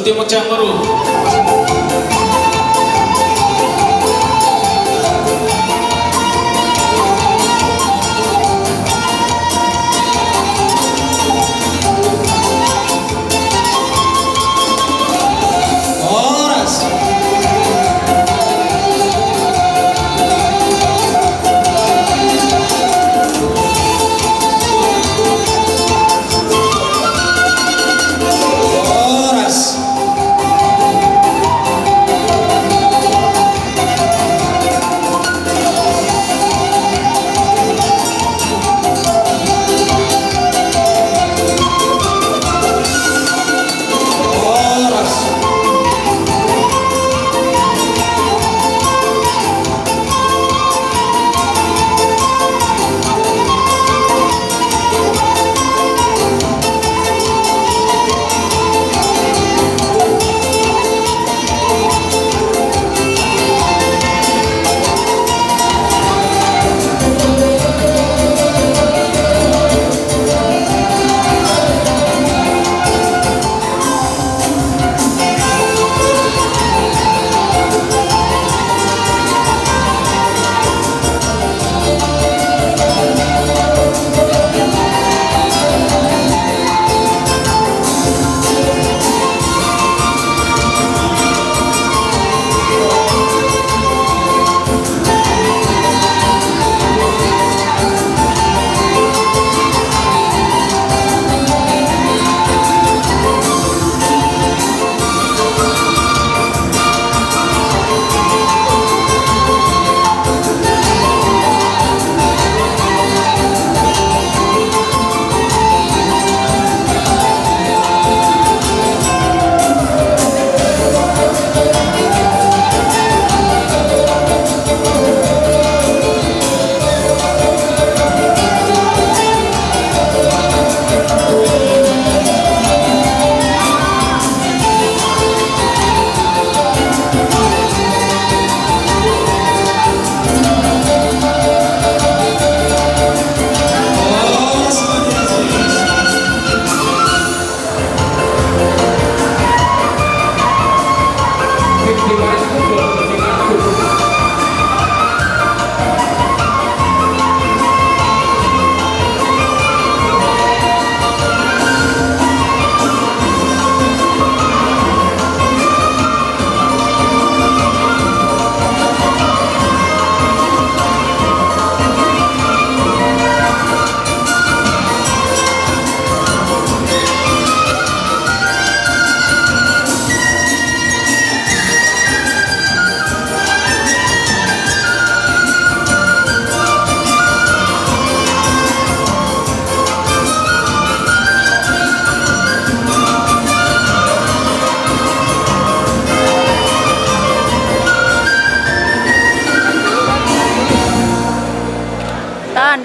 tembak baru.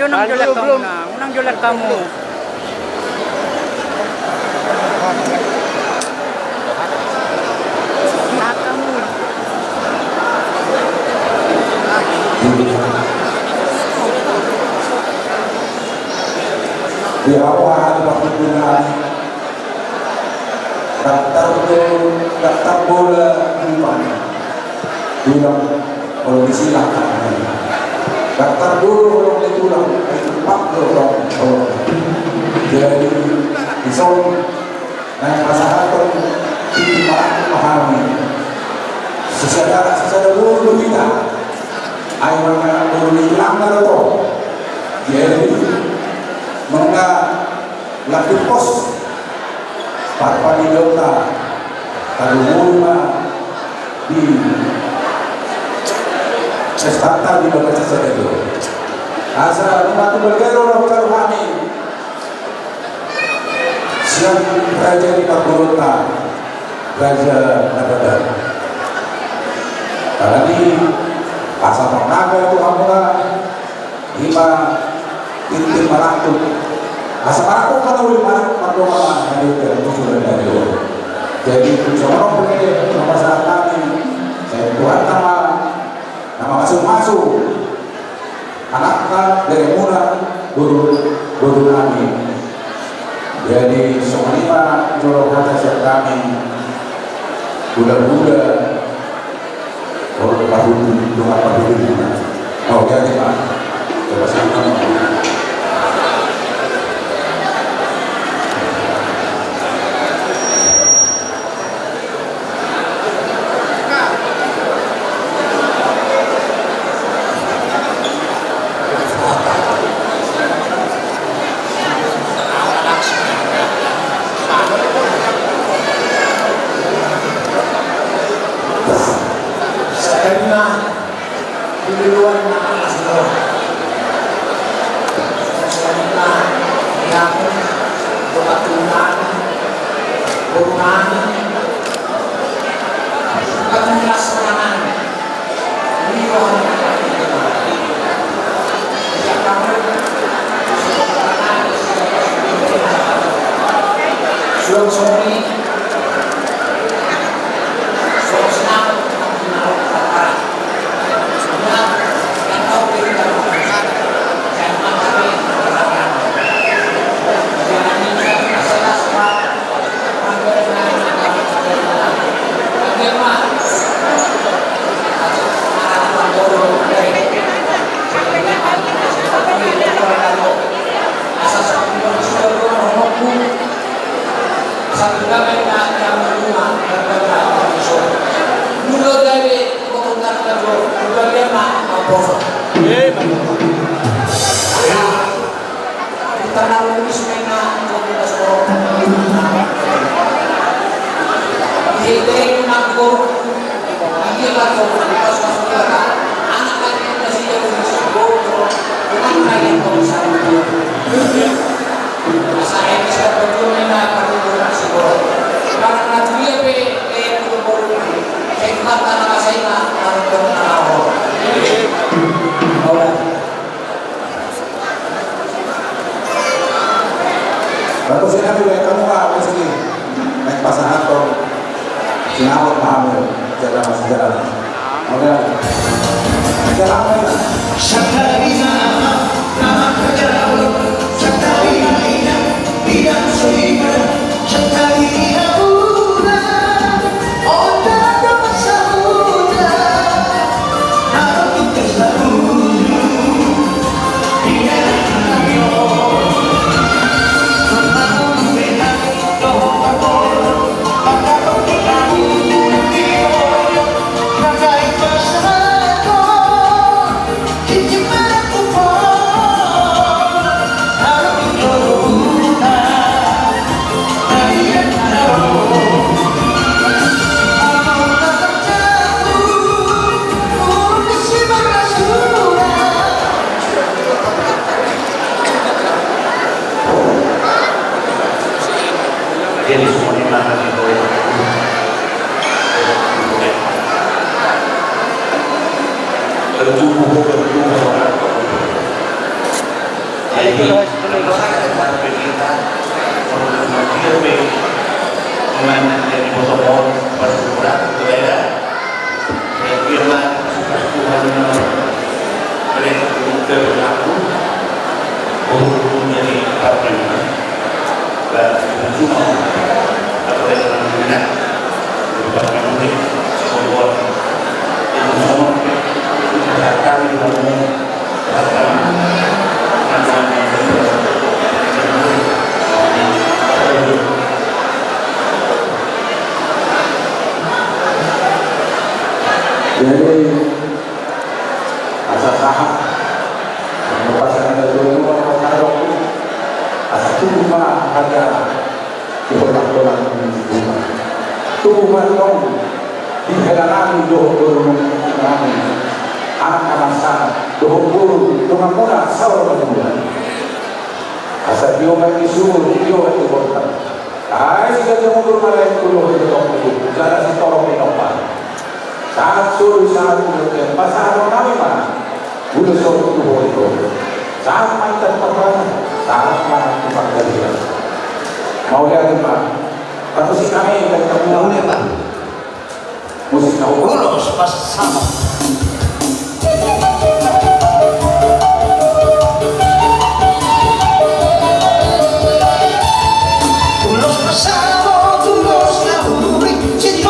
Unang julek kamu na. Unang julek kamu. Kamu. Di awal pertunjukan daftar bola Jepang bilang kalau disilakan daftar dulu kalau ditulang tempat kalau jadi disol naik masalah tidak memahami sesudah dulu kita ayo dulu hilang atau jadi mereka latih pos Parpa di Dota Kadumulma di Sestata di Bapak Cesar itu Asa Rumatu Bergero Raukar Kami Siap Raja di Pakurota Raja Nabadar karena di Pasar Pernaga itu Hamula 5 Tintin Marangkut Asa Marangkut kan boleh Marangkut jadi seorang pendidik masyarakat kami saya buat nama masuk anak-anak dari mula guru kami jadi semua jorok kata kami Budak-budak orang tahun rumah penduduk mau ganti Pak coba sama Lalu saya juga kamu apa sini? Naik pasangan atau sinawat paham jalan masih jalan. Oke. Jalan mana? Jadi semuanya makan itu bertubuh orang. Jadi kalau saya buat kita dengan dari protokol berkurang berbeda. Saya kira Tuhan berlaku untuk menjadi partner dan cuma apa yang kita berbagai unik sebuah itu semua akan dibangun akan jadi asal saham melepaskan dari rumah waktu asal cuma ada diperlakukan Tuhan dong di hadapan doa kami anak-anak sana doa guru dengan mudah selalu berdoa asal dia main isu dia itu berkata sudah jauh rumah lain dulu itu jangan si tolong minum saat suruh saat udah pasar kami mana udah suruh itu saat mantan pertama saat mana tempat kerja mau lihat Pak tapi si kami yang ketemu oleh Pak musik tahu ulos pas sama ulos bersama ulos nahuri si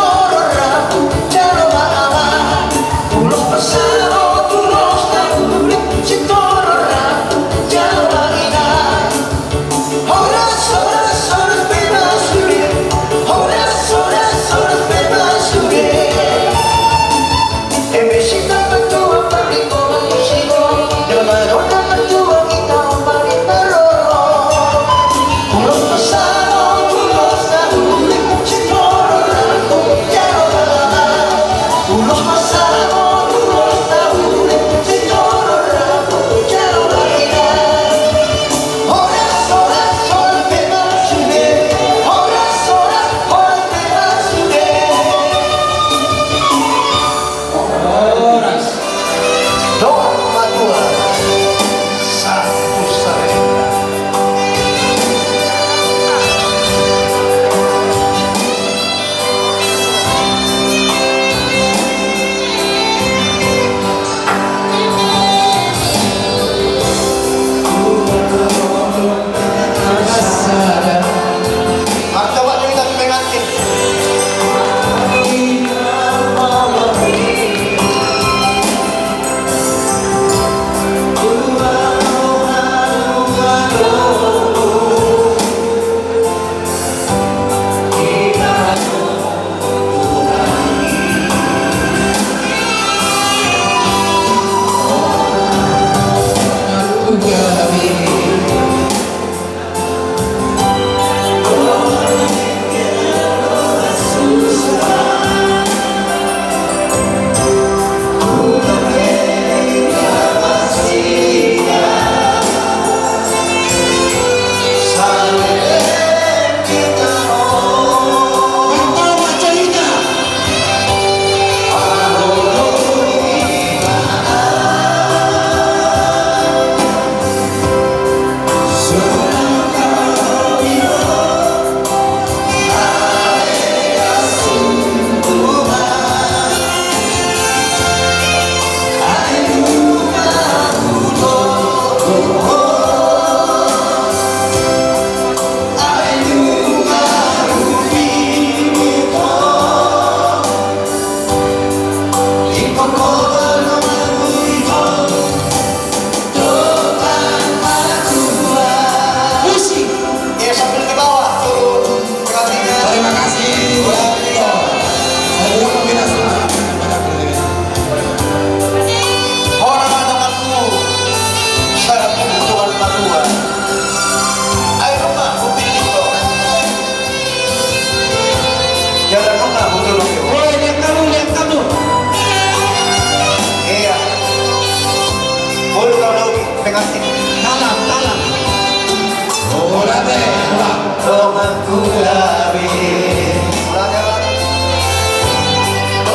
aku labir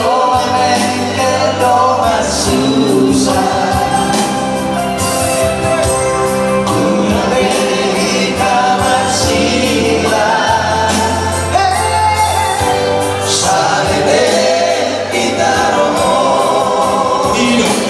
oh menengkel mas susah punya beli kamar sila salete kita roh hidup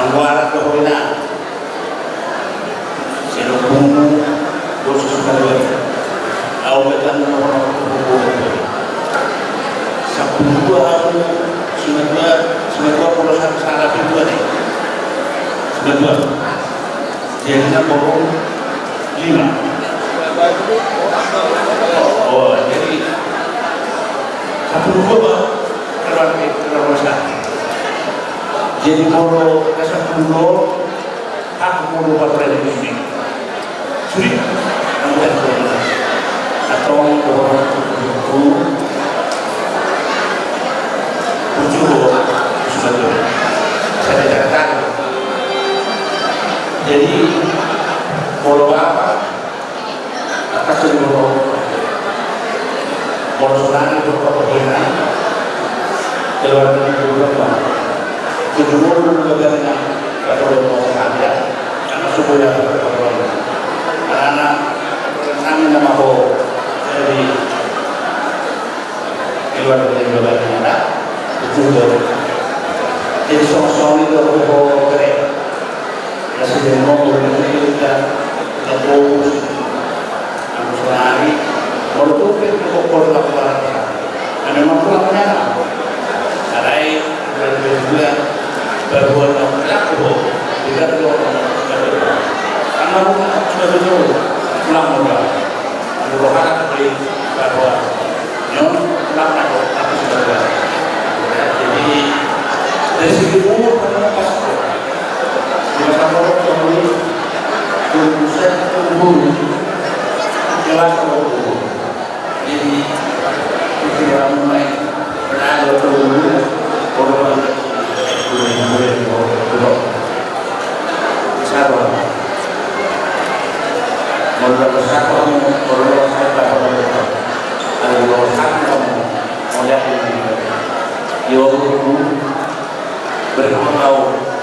Angguara Kohina Sinukumu Khusus Kalwari Awetan Nomor Sepuluh aku Semua puluhan salah kedua nih Semua Jadinya bohong 5. Oh jadi 10 keluar jadi kalau kasar 10 aku mau buat ini sulit atau orang itu sudah saya katakan jadi kalau apa atas seluruh Bolsonaro itu kemudian keluar dari beberapa kejumur negaranya atau ada karena semuanya anak-anak kami nama ho dari keluar dari beberapa itu jadi soal itu ho keren ya sudah mau kita fokus hari walaupun kita pokok lakukan karena mampu lakukan karai berbeda berbuat laku tidak ada karena bukan sudah betul pulang muda berusaha beli bahwa non lakukan tapi sudah ada jadi dari segi umur karena pas jika kamu kembali berusaha umur jelas umur jadi kita mulai berada dulu orang sabar mulai bersabar orang sabar ada orang sabar melihat ini dia waktu berkau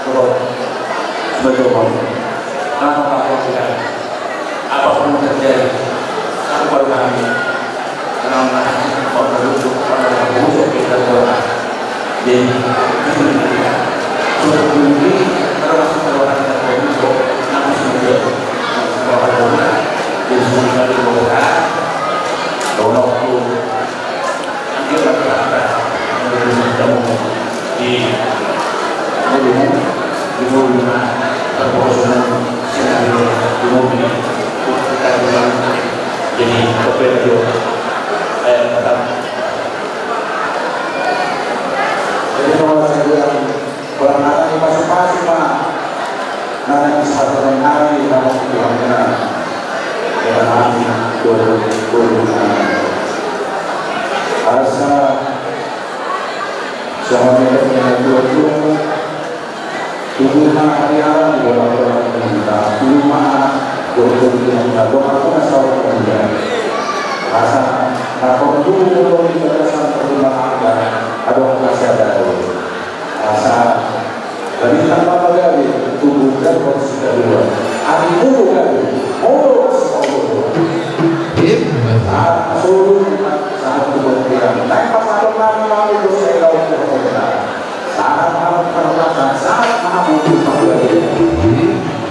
terus betul apa tidak apapun terjadi aku baru kami karena orang busuk kita doa jadi sudah begini termasuk orang kita busuk namun semuanya orang doa jadi semua kali doa waktu nanti berkata bertemu di rumah berbosan senario di mobil kita bilang jadi video tetap jadi kalau saya bilang orang anak masing-masing mah nanti bisa hari dalam Tuhannya dengan hati 2026 asa sama dengan 20 rumah hari-hari di dalam orang pemerintah rumah 2026 doa aku masalah kemudian asa kalau dulu di batasan perkembangan ada masih ada asa dari tanpa lagi tubuh dan kondisi kedua hari dulu kan saat kemudian naik pas ada nama itu saya tahu saat malam perlahan saat malam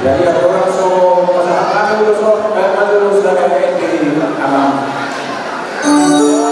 jadi ada orang so pasangan dulu so memang dulu sudah kayak ini alam Wow.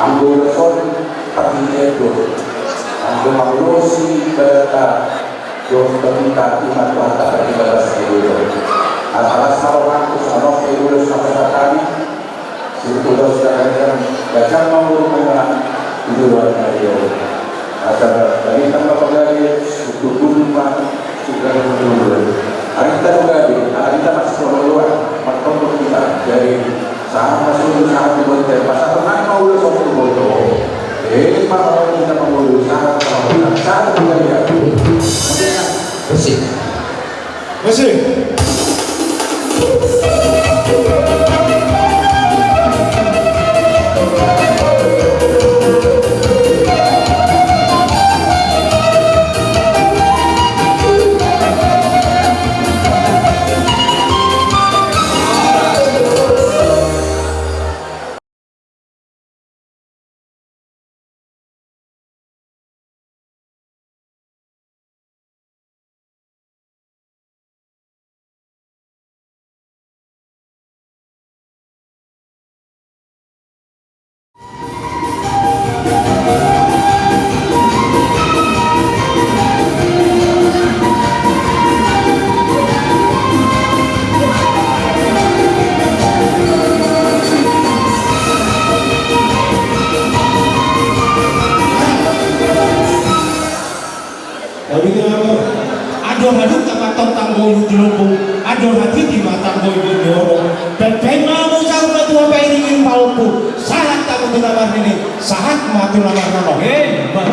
Ambil son, tapi dia maulosi berata yung pagkita imat mata at ibalas sa iyo. At alas marohan ko sa anong kaiulos na kasatani, sintudaw sa kanyang gajang mamurong mga iduluan na iyo. At ganitang mapagalit, tutulong pa, sigara matulog. Ang tanong kita mas pemuluan, magpapag kita dari saham masulun saham dibuat pasal teman mau lu satu bodo. Pak orang kita pemulu saham saham juga ya. Bersih. Bersih. Ador hadut kapatong tanggoy dilubung, ador hati di mata boy dorong. Dan tema mo sa tua pairingin palpu, sahat tamu tinabar ini, sahat matu lamar nano.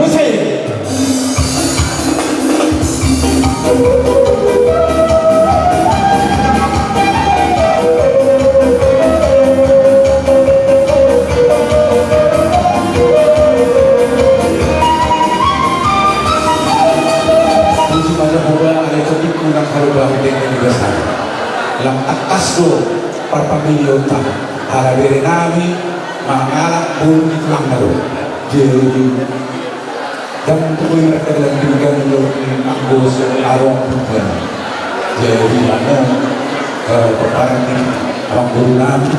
Musik. Lam atas do parpamilyo ta para bere nami mangalak bulu di tulang naro jadi dan tukoy mereka dalam binggang lo anggos arong bukan jadi mana peparang ini abang bulu nami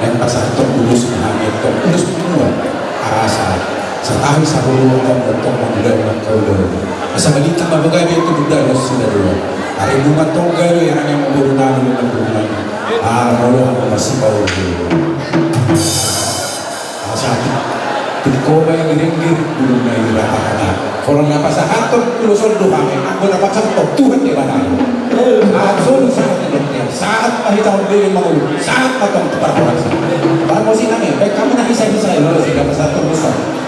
yang pasal terkulus menangis terkulus semua arasa setahi sabulu dan bentuk memulai mengkau asa malita mabaga itu budak sudah dulu hari bunga tongga yang memburunan memburunan mulu aku masih baru asal tiko yang diringgir dulu na iratakan kalau napa sa hatong kuloson kami ako dapat sa Tuhan di mana absolut saat mahitang beli mau saat matong terpaksa para mo sinami baik kamu na isa-isa lo sila pa sa tumusang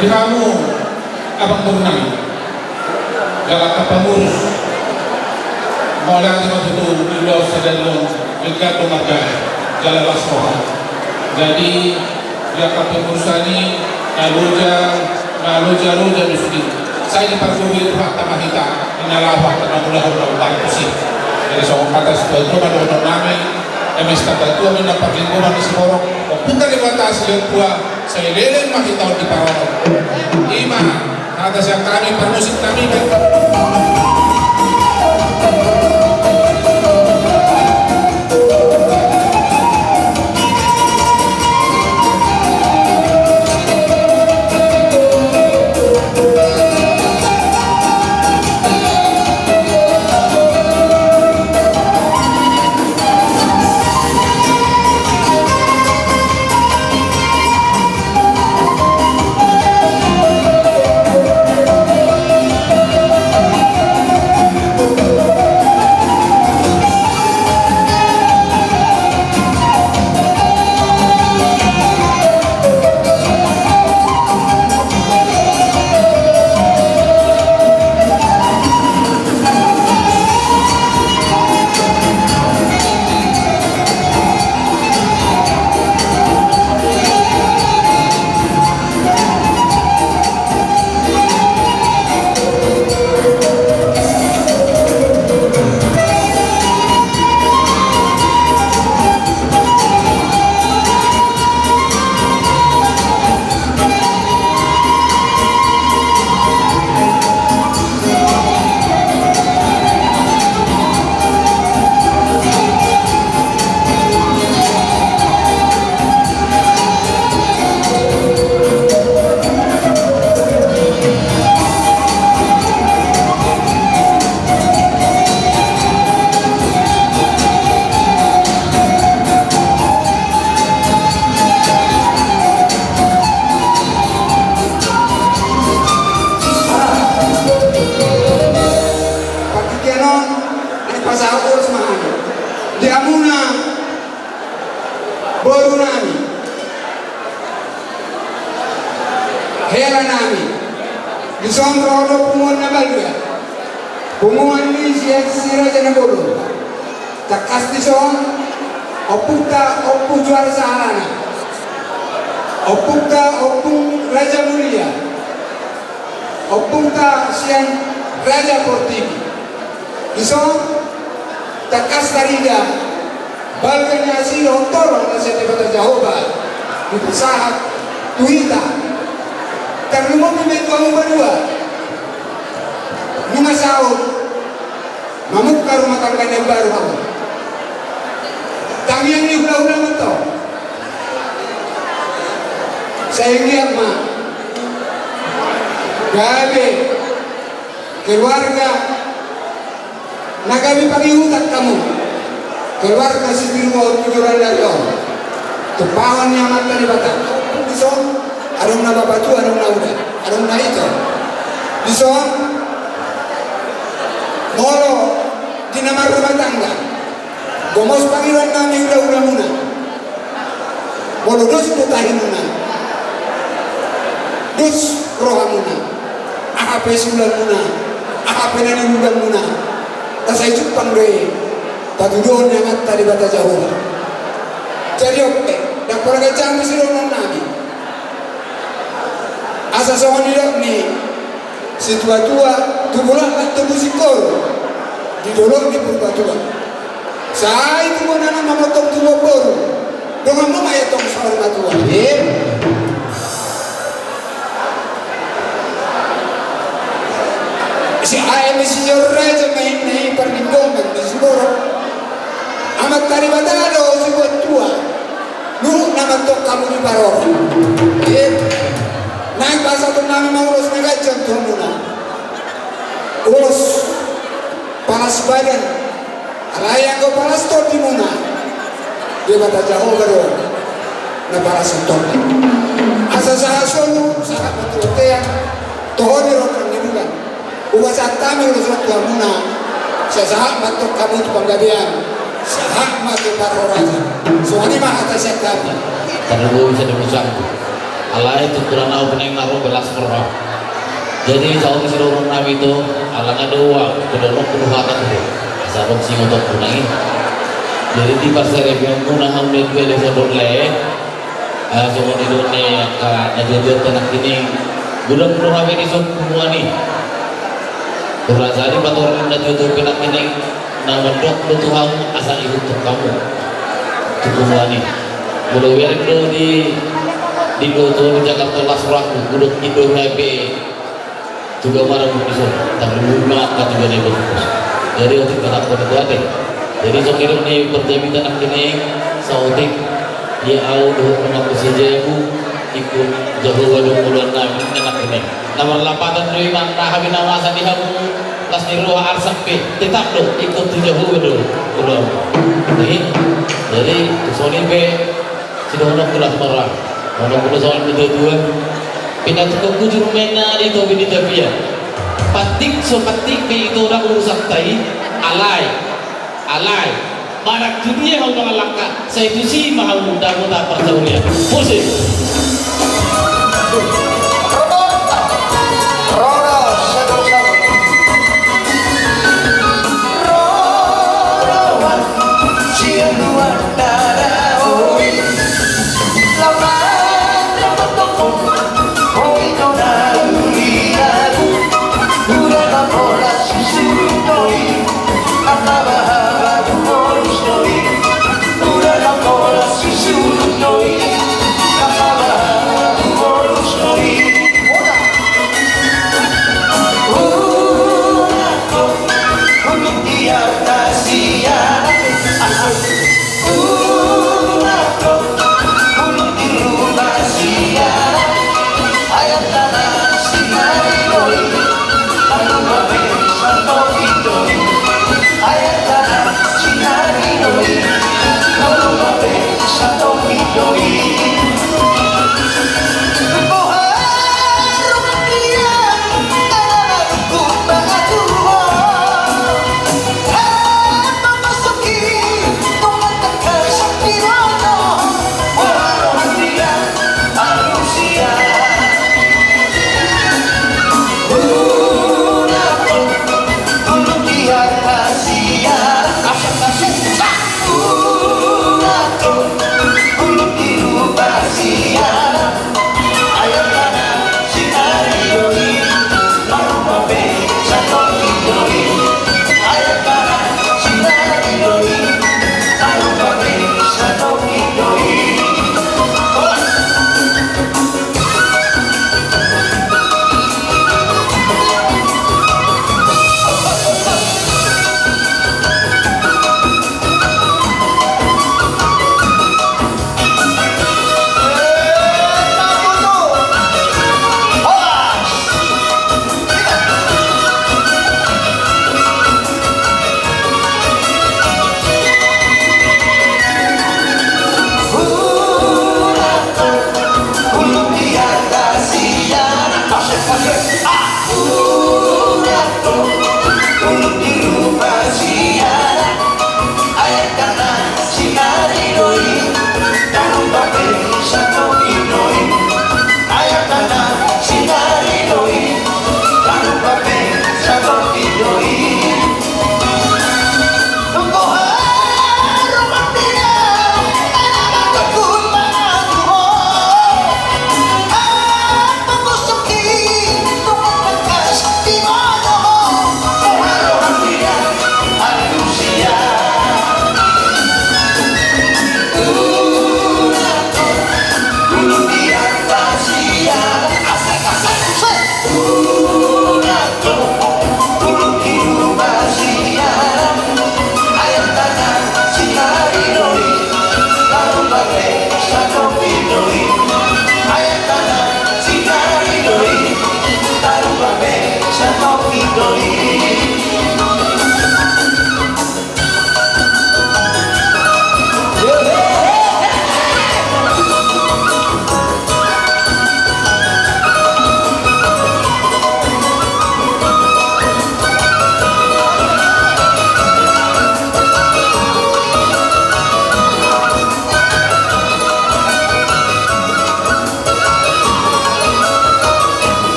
di kamu abang berenang galak kapamurus malah cuma itu ilo sedang juga tumaga jalan lasroha jadi dia kapamurusani naluja miskin saya di parfumi fakta mahita inalawak dan mulah pusing jadi soal kata sebuah itu ada nama emis kata itu mendapat lingkungan di seborong kita dibatasi dengan tua saya leleng makin tahun di Parono ima atas yang kami permusik kami nami. Disombro do pungon na balga. Pungon ni siya Raja na bolo. Takas dison opukta opu juara saharana. Opukta opung Raja Mulia. Opukta siang Raja Portivi. Dison takas tariga balganya silo tolong na sa Tibata Jehovah. Dipasahat tuhita. Karena mau membentuk kamu berdua, lima tahun, membuka rumah tangga yang baru kamu. Kami yang diulah-ulah betul. Saya lihat mah, gabe keluarga, nagabi pagi hutan kamu, keluarga sendiri tujuan dari Allah. Tupahan yang mata di batang, bisa. Arong na babatu, arong na uda, arong na ito. Dison, molo, dinamar rumah tangga. Gomos panggilan kami udah muna. Molo dos putahin muna. Dos roha muna. Akape sulan muna. Akape nani udah muna. Tasay cupang doy. Pagudon yang at tadi bata Jehovah. Jadi oke, dak pora kacang silonong nami. Asa sawan ni situa-tua tubulah atau musikor didolong di purbatua. Saya itu mau nana mamotong tua baru dengan mama ya tong sahur matua. Si ayam si Raja main perlindungan di Siboro. Amat tari batado si buat tua. Lu nama tok kamu di baror. Naik bahasa tenang mau urus negajang tuhmuna. Urus palas badan. Alayang ko palas to di muna. Dia bata jauh baru. Na palas untuk. Asa sahasonu sangat betul-betul. Tohon di rokan di bukan. Ubah saat kami urus waktu muna. Sesahak matuk kamu tu panggabian. Sahak matuk paroraja. Soalnya mah atasnya kami. Karena gue bisa dimusang. Allah itu kurang tahu peneng naruh belas perah. Jadi saat isi dorong nabi itu alangnya doa kedorong penuh hati itu. Sabab sih untuk punangin. Jadi di pasar yang punang hamil beli sabun le. Semua di dunia ada dia tenak ini. Budak penuh hati ini semua nih. Kurang sehari batu rendah itu kena ini. Nama dok Tuhan asal itu untuk kamu. Semua nih. Budak biar itu di Goto di Jakarta Lasuraku guduk Indo Nabe juga marah bisa tapi bunga kan juga nih bagus. Jadi untuk anak itu ada. Jadi sekitar nih perjaminan anak ini sautik dia au doh rumah saja aku ikut jauh waduk bulan nabi anak ini. Nomor 8 dari mana habis nawasan di hamu tas di ruang arsampe tetap doh ikut jauh waduk bulan. Jadi Sony B sudah nak kelas marah. Kalau soal kedua pindah ke kujur mena di tobi di tapia patik so patik itu orang urusan tai alai barak dunia hau mengalahkan saya itu sih mahal muda percaya musik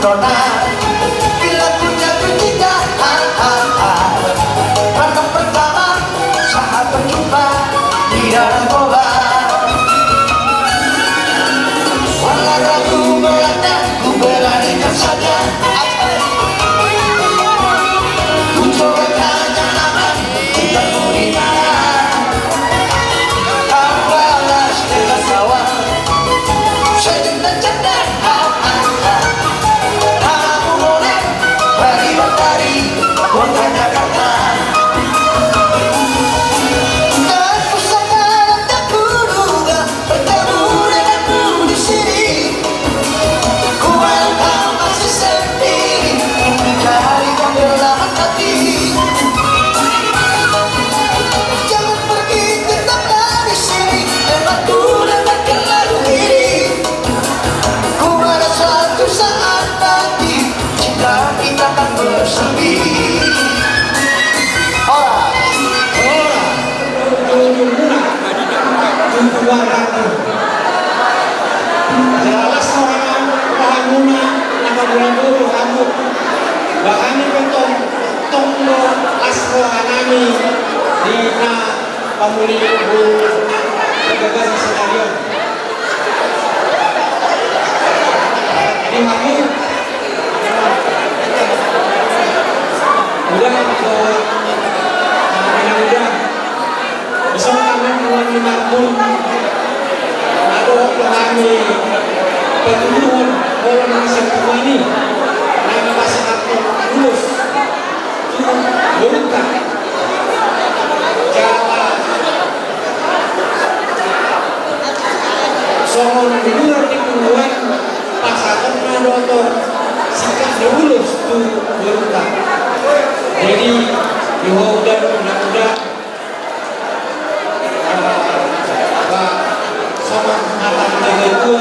nona bila ku jatuh cinta. Malam pertama saat berjumpa di dalam kolam, walau ragu melanda ku beranikan saja. Ku coba tanya nama cintamu di mana. Kau balas dengan tawa senyum dan canda. Kamu boleh pergi berlari, ku tanyakan. Dan ku sadar tak kuduga bertemu denganmu di sini. Ku harap kau masih sendiri dari pembelahan hati. Jangan pergi, tetaplah di sini. Denganku dengarkan lagu ini. Ku harap suatu saat nanti cinta kita akan bersemi. Jelas orang muna nama bulan dulu kamu bahani pentong tonggo asro hanami di na pamuli bu gagasan stadion di kamu udah ke udah bisa kami pulang di Marbun ada kami pertemuan orang semua ini nama masyarakat lulus berita Jawa soal hiburan di puluhan pasangan nadotor sikap lulus tu berita. Jadi dihoda mudah-mudah sama mata menjaga itu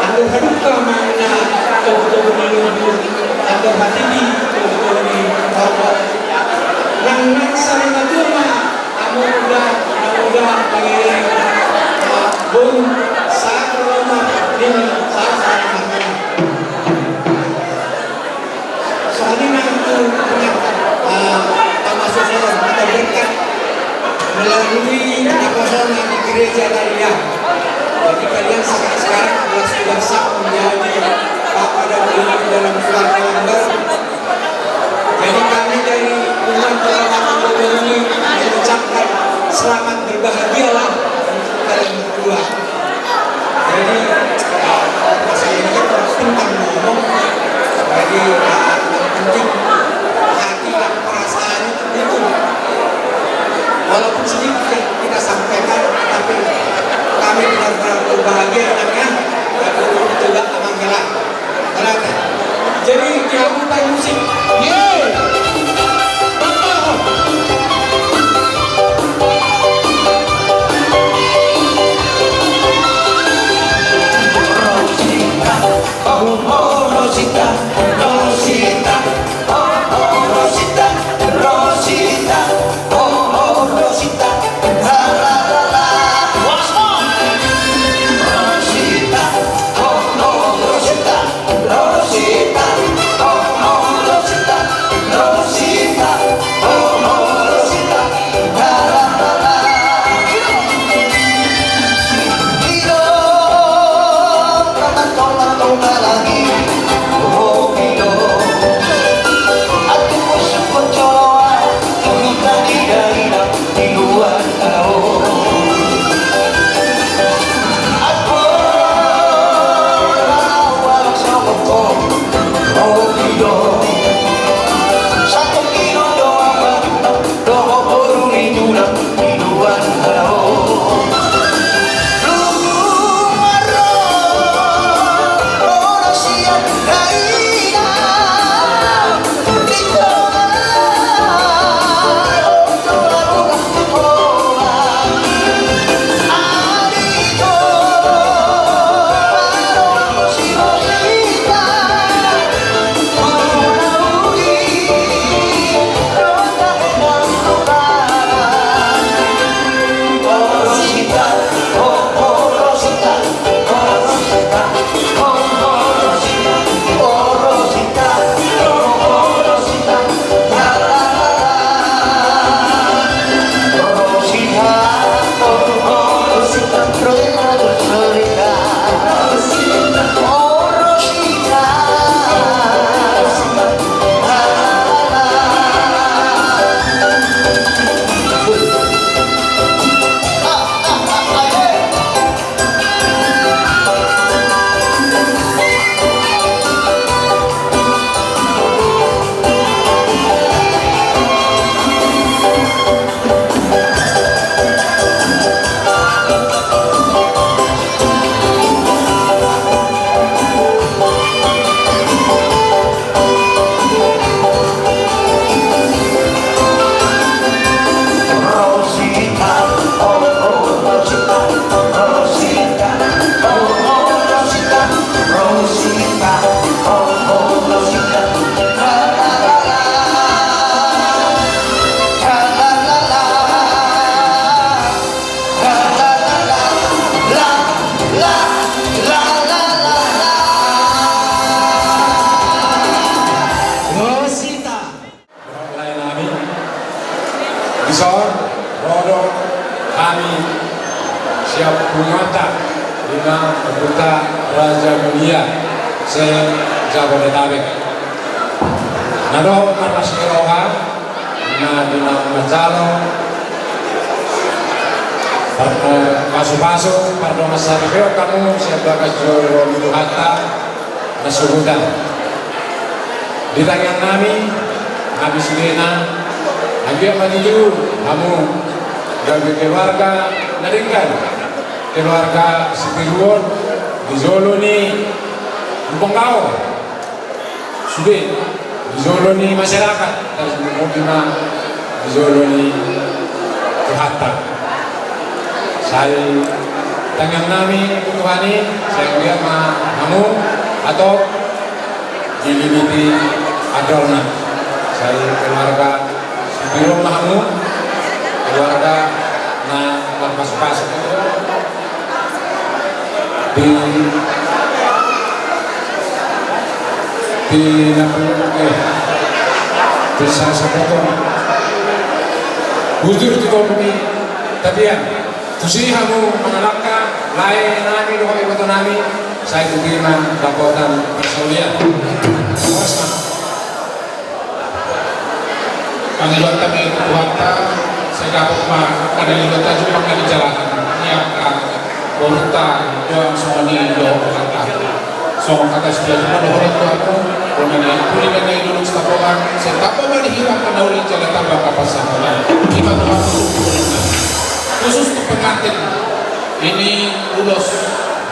anda haduka mana betul-betul menunggu anda hati di betul-betul di hormat yang saling itu mah kamu udah bagi bung saat rumah ini saat soalnya nanti punya termasuk saya kita berkat melalui nakosonan di gereja kalian. Jadi kalian sekarang sudah sah menjadi Bapak dan Ibu dalam keluarga yang baru. Jadi kami dari umat Tuhan ini mengucapkan selamat berbahagialah untuk kalian berdua. Jadi saya ini kan tentang ngomong. Jadi yang penting hati dan perasaan itu. Walaupun sedikit yang kita sampaikan, tapi kami benar-benar berbahagia anaknya. Tapi itu juga aman gelap. Kenapa? Jadi kita mulai musik. Rosita, Rosita, Rosita, Rosita, Rosita, la la la la. Once more. Rosita, Rosita, Rosita, Rosita, Rosita, Rosita, la la la la. Hidup tanpa tolak lagi. Oh, Raja Mulia se Jabodetabek. Nado markas Eroha na dinam Majalo paso-paso para masasabi ko kamu siya baka Joro Hatta na sugudan. Di tangan namin habis na hanggang menuju kamu dari keluarga Naringgan, keluarga Sipiruon, di Zolo ni Bungkau, sudah di Zolo ni masyarakat, dan semua di Zolo ni Hatta. Saya tangan nami Tuhan saya lihat kamu atau dilibiti adorna. Saya keluarga Sipiruon kamu, keluarga na magpasok-pasok di sasaboto bujur di kopi tabian tusi kamu mengalahkan lain nami doa ibu nami saya diterima dakotan persaulian panggilan kami kuota saya dapat pada libat juga pakai di jalan yang Borta doang Sony doang kata sudah cuma doang itu aku kemudian kulit dan dulu setapokan saya tak mau dihirap karena ulit jalan tambah kapasan kita doang khusus untuk pengantin ini ulos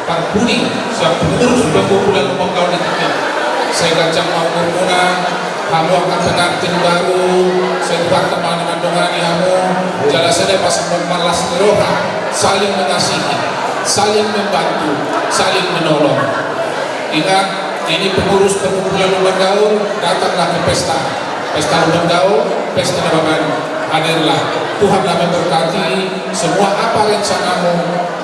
Parpuni siap pengurus sudah bulan Bangkau di tengah saya gajah mau menggunakan kamu akan pengantin baru saya buat teman-teman dongani kamu jalan saya pas membalas roha saling mengasihi saling membantu saling menolong. Ingat ini pengurus perkumpulan Lubang Gaul datanglah ke pesta Lubang Gaul pesta Nababan hadirlah Tuhan memberkati semua apa rencanamu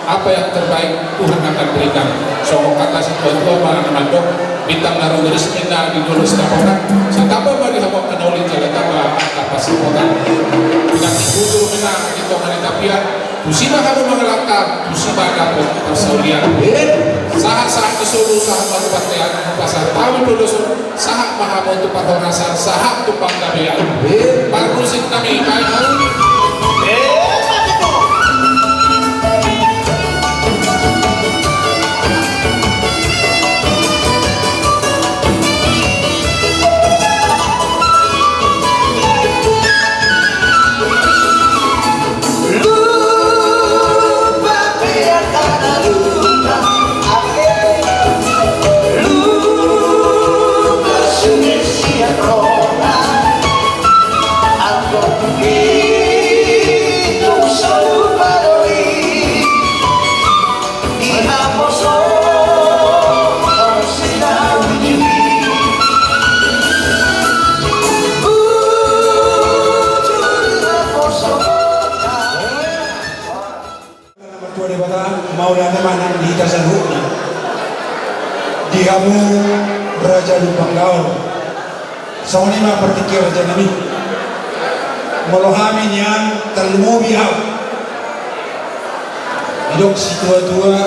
apa yang terbaik Tuhan akan berikan. So kata si tua para namandok bintang naruh resmina di dulu setapokan saya tambah bagi hamba kenolin jalan tambah kapasitas kota dengan dibutuh menang di tongan tapian musibah kamu mengelakkan musibah dapat persaulian sahat-sahat kesuluh sahat manupatean pasar tahu dulu sahat mahamu untuk pahonasan sahat tupang gabean para musik kami baik di kamu Raja Lubang Gaul Sawani ma pertikir Raja Nami melohami yang terlalu bihau hidup si tua-tua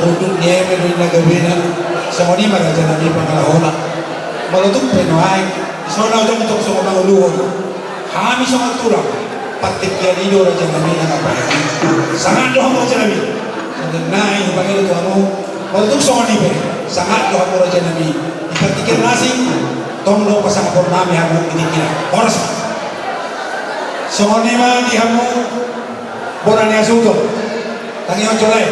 ruduk nieme doin nagabena Sawani ma Raja Nami pangalahona malutuk penuhai isona untuk semua uluhon kami sangat tulang pertikir hidup Raja Nami yang apa sangat doang Raja Nami mengenai bagaimana kamu untuk Sony be sangat doa Raja Nabi dipertikir nasi tonglo pasang purnami hamu ini kira horas Sony mah di hamu borani asuto tangi oncolai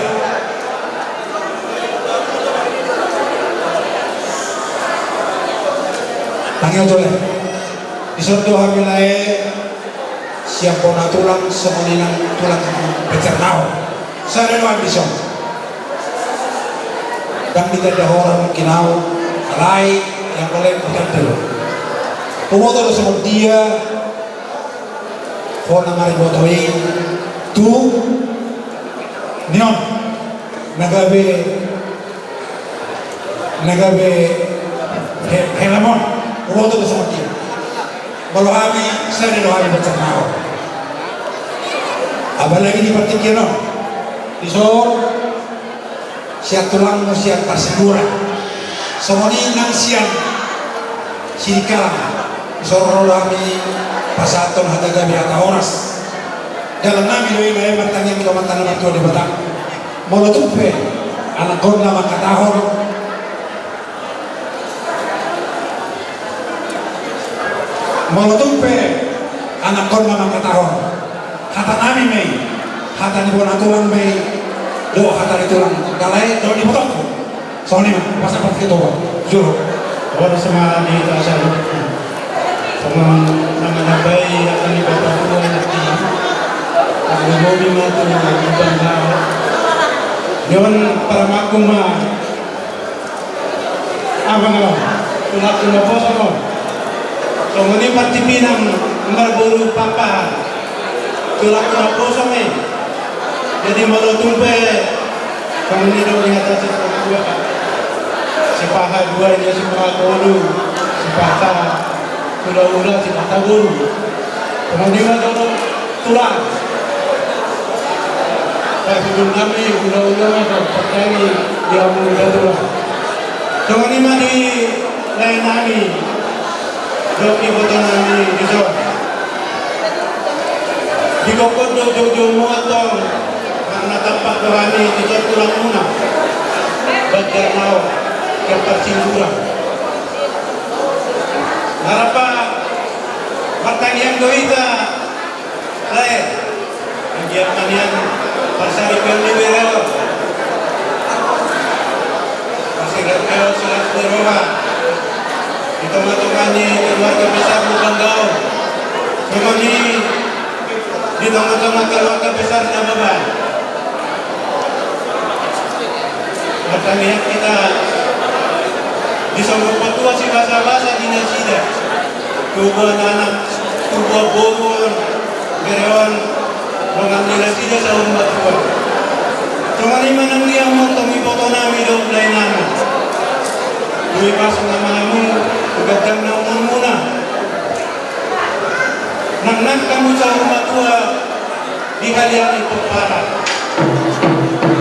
disondo hamilai siap pona tulang Sony nang tulang pecernau saya no ambisyon dan kita ada orang kinau alai yang boleh berkata pemotor semua dia kona mari botoi tu nion nagabe helamon pemotor semua dia kalau kami saya no kami bercernau apalagi di pertikiran isor siap tulang mo siap pasigura. Somoni nang siang sirikala sororo kami pasaton hadaga biata oras. Dalam nami loy loy matangnya milo matana matua di batang. Molotupe anak kon nama katahon. Molotupe anak kon nama katahon. Hata nami mei, hata ni bona tulang mei. Do hata ni tulang galai do di potong. Soalnya pas apa kita juro. Baru semalam di asal sama namanya bayi akan dibawa pulang nanti. Ada mobil matu di bandar. Dewan para makuma. Abang-abang, tuna posong. Kemudian parti pinang berburu papa. Tuna posong ni. Jadi malu tumpe. Kemudian dong di atas dua. Si paha dua dia si paha kolu, si paha ula-ula si paha guru. Kemudian dong tulang. Sebelum kami ula-ula macam percaya dia muda tulang. Kemudian di lain kami, doki botol kami di zon. Di kokot dojo muatong karena tempat kami di zon tulang muna. Bajar mau ke persingguran. Harapa pertanyaan doita lain. Bagian kalian pasari pendidikan. Pasir kalau surat berobat. Itu matokani keluarga besar Bukanggau. Kemudian di tengah-tengah keluarga besar Nababan. Pertanyaan kita disambung patua si bahasa-bahasa di nasida. Tubuh anak, tubuh bogon, berewan, mengambil nasida sa umat tua. Cuma lima nang dia montong ipoto nami do lain nama. Dui pasang nama-namu, begadang namun muna. Nang kamu sa umat tua di halian itu parah.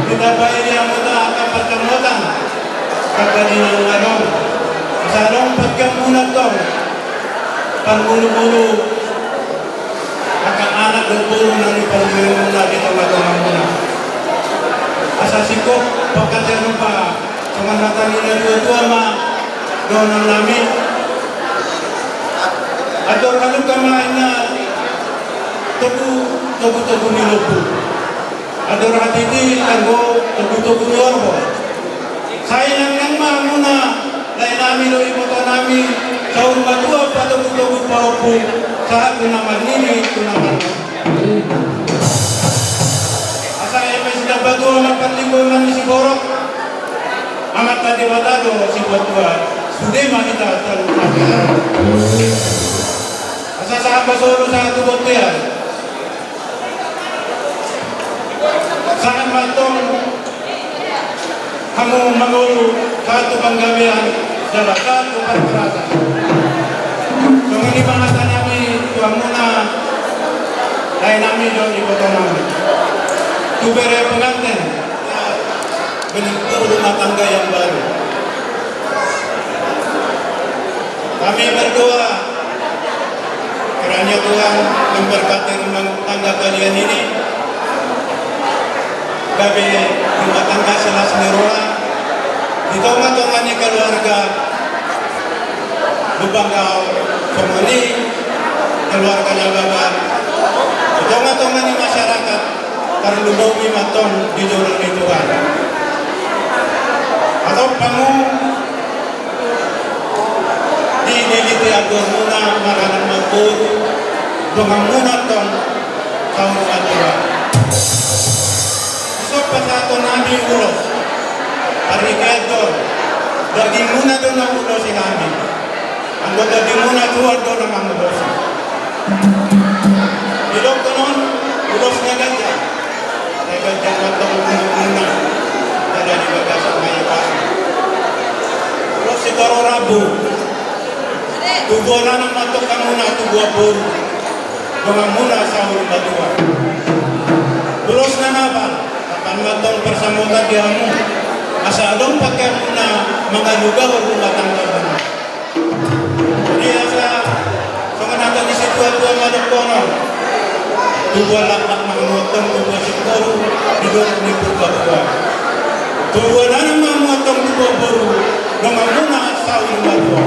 Kita bayar yang muda akan pertemuan kata di nalong sarong pagkamunat tong pangbulu-bulu akan anak berbulu nang ipalmero na di tengah-tengah muna asasiko pagkatyan pa samanatan nila dua-dua ma doon ang namin at doon kalong kamain na tugu nilupo. Ador hati anggo tugu orbo. Sayang nang mamuna lain nami lo iboto nami saur batua patugu paupu saat tunaman ini tunaman. Asa eme sudah batua mapanlingkungan si borok amat tadi batado si batua sudah kita terlalu. Asa sahabat solo satu botian. Sangat matong kamu mengulu satu penggawean dalam satu perkerasan. Kemudian bahasa kami tuang muna lain kami dong di kota kami. Tubere pengantin bentuk rumah tangga yang baru. Kami berdoa kiranya Tuhan memberkati rumah tangga kalian ini. Gabi rumah tangga selas merola di tengah-tengahnya keluarga Bukanggau Somoni keluarganya Baban di tengah-tengahnya masyarakat perlu domi matong di jorong Tuhan atau kamu diliti agar muna makanan makul dengan muna tong tahun Tuhan. Pasato namin ulos parikedo daging muna doon ang ulos si namin ang daging muna tuwad doon ang ulos ilog ko noon ulos na ganda ay ganda matang muna dala di bagasa ngayon pa ulos si Karorabu tubo na ng matok ka muna tubo puro doon muna sa ulo matua ulos na nabal matong persamutan diamu Masyadong pakai muna mga lugar o lumatang naman. Jadi asa natin di situa-tua manukono. Dua lapak mangotong dua sikoro di dua ni purba. Dua nana mangotong dua baru ngamuna sawi baru.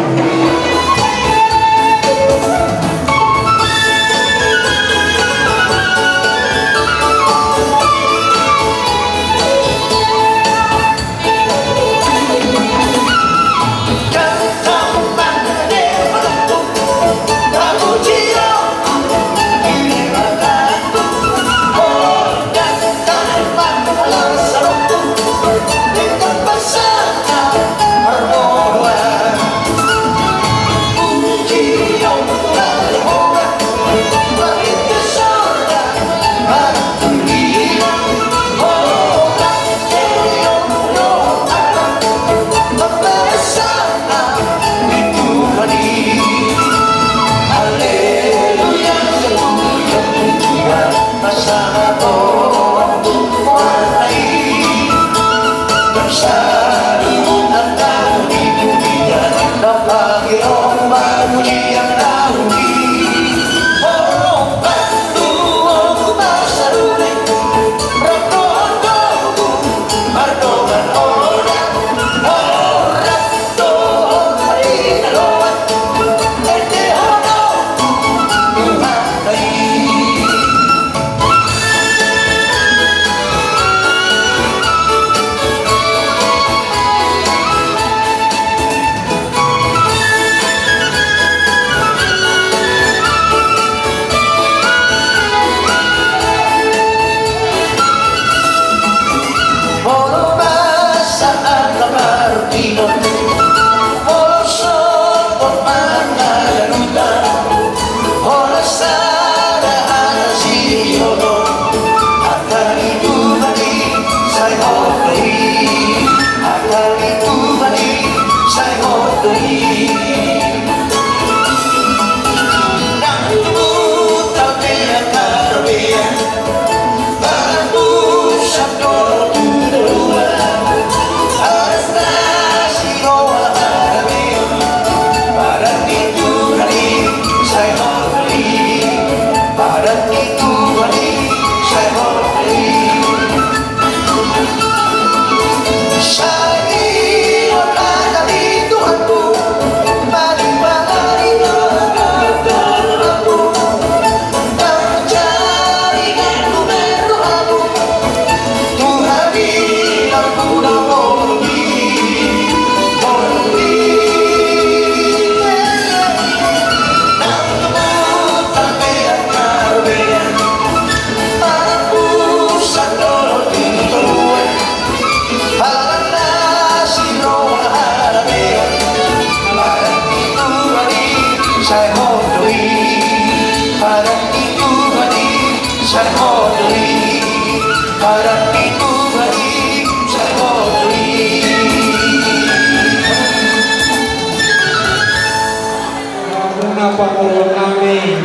Pangulong kami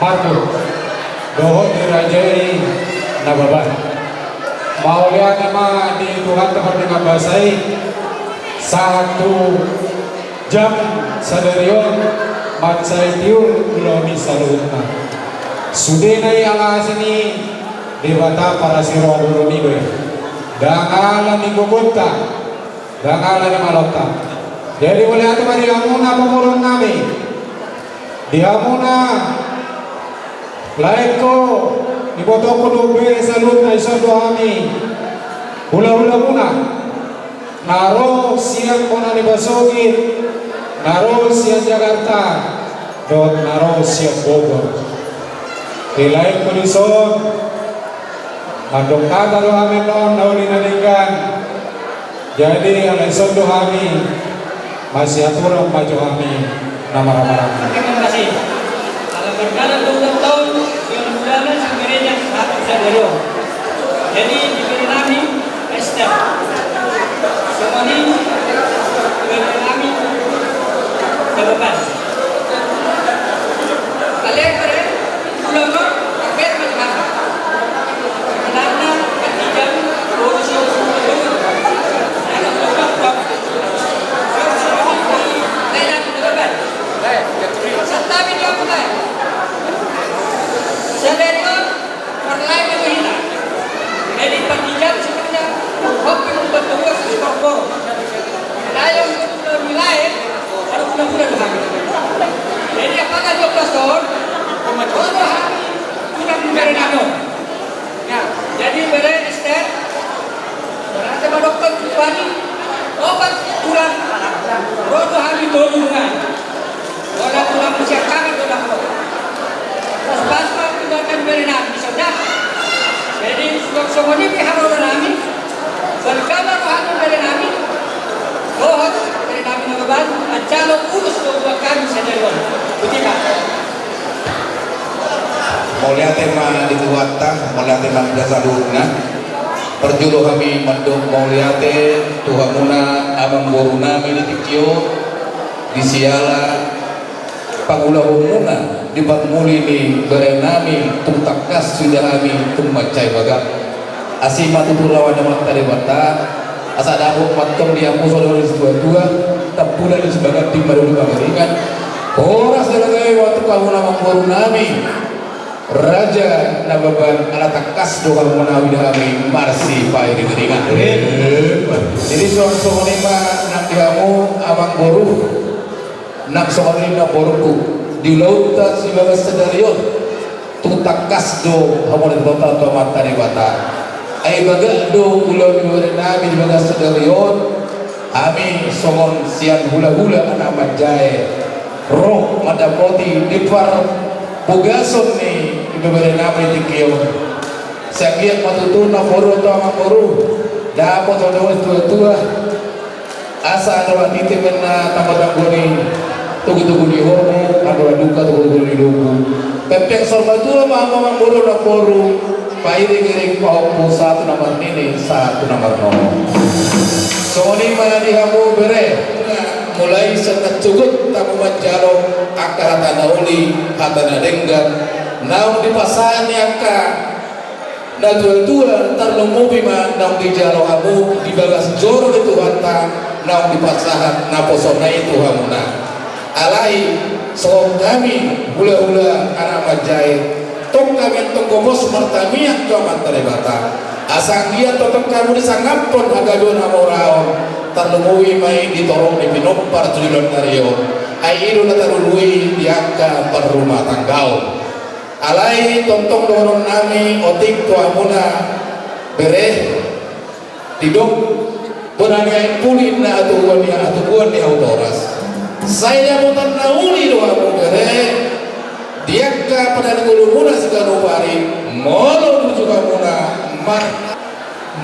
Marco dohon dirajai nababan mau lihat nama di Tuhan tempat dengan basai 1 jam sadarion matsai tiur uloni salutna sudenai ala sini dewata para siro uloni be dangala ni gugunta dangala ni malota jadi melihat mari amuna pangulong kami diamuna laiko diboto kudu bere salut na iso doami hula-hula muna naro siang kona ni Basogit naro siang Jakarta dot naro siang Bogor di lain kondison mandong kata doami non nauli naningkan jadi ala iso doami masih aturang maju kami nama-nama. Terima kasih. Kalau berjalan 20 tahun, yang berjalan sebenarnya satu saudara. Jadi diberi kami step. Semua ini diberi kami ke depan. Kalian beri ulama terkait macam apa? Karena ketiga polisi marhaban at calon urus 22 kami sa Daron. Buti ka. Mulia tema dituata, mulia tema biasa dudukna. Perjulu kami mendung mauliate Tuhan muna abang boru nami di tikio di siala pangulahu muna di batmuli ni berenami tungtakas sudah kami tumacai baga asima tutulawan damat tadi bata asa dapur matong dia musuh dari dua tampula di sebagai tim baru dibangerikan horas dalagai waktu kamu nama boru nami Raja Nababan ala takas doa menawi kami marsi pairi geringan. Jadi soal lima nak kamu abang boru nak soal lima boruku di lautan si bagas sedarion tu takas do hamon total to mata di bata. Ai baga do ulau di nabi di bagas sedarion ami songon sian hula-hula anak majai roh madapoti di par bugason ni ibebere nabi tikio sagiat matutuna boru to ama boru dapat ono tua asa ada titip na tambadan goni tugu-tugu di homo ado duka tugu-tugu di duku pepek sorba tua mama boru na boru pairi giring paupo satu nomor ini satu nomor nono soni mana dihamu bere mulai sekat cugut tamu manjalo akar hata nauli hata nadenggan naung di pasahan yaka na dua tarlong bima naung di jalo hamu di bagas joro itu hata naung di pasahan na posona itu hamuna alai so kami hula-hula anak majai tong kami tong gomos martamiak to mantare bata asang dia tetap kamu disangampun agadon amoraon tarlumuwi may ditorong ni pinompar tulilon nariyo ay ilo na tarului diangka per rumah tanggao alay tontong dorong nami otik tua muna bere tidok berangay pulin na atubuan ni autoras saya mutan nauli doa mo bere diangka pada ngulu muna sigano pari molo juga muna mar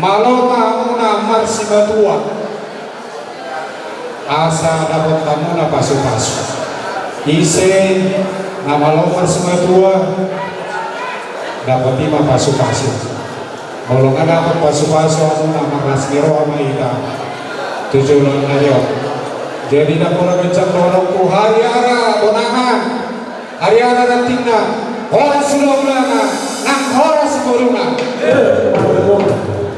malota muna marsi batua asa dapat kamu na pasu-pasu ise na malomar semua tua dapat lima pasu-pasu kalau nggak dapat pasu-pasu aku na makasmiro ama ita tujuan ayo jadi nak pula kencang dorongku hari-hari bonangan hari-hari ratingna orang sudah ulana nak orang sebelumnya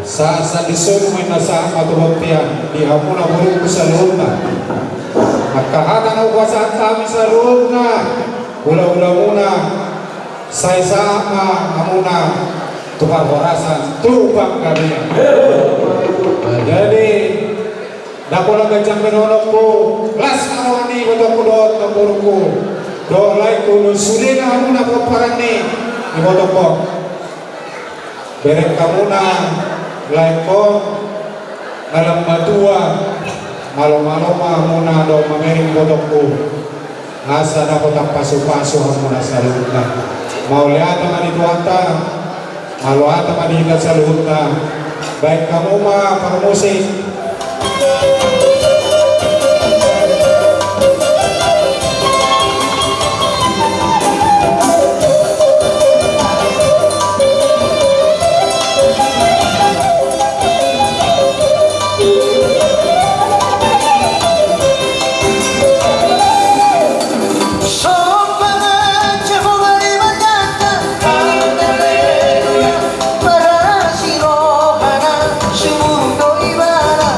sa disuruh main nasa atau buktian di hamuna buruk salurna makahatan au kuasaan kami salurna ula-ula muna saya sama hamuna tukar horasan tubang kami jadi dakola gajang menolokku las karawani betul kudot kaburuku dolai kuno sulina hamuna peparani di botokok berek kamuna laiko dalam matua malo-malo muna do mamering bodokku asa na kotak pasu-pasu muna salutna mauliata manituata maluata manihingat salutna baik kamu ma parmusik para si rohana sumundo ibara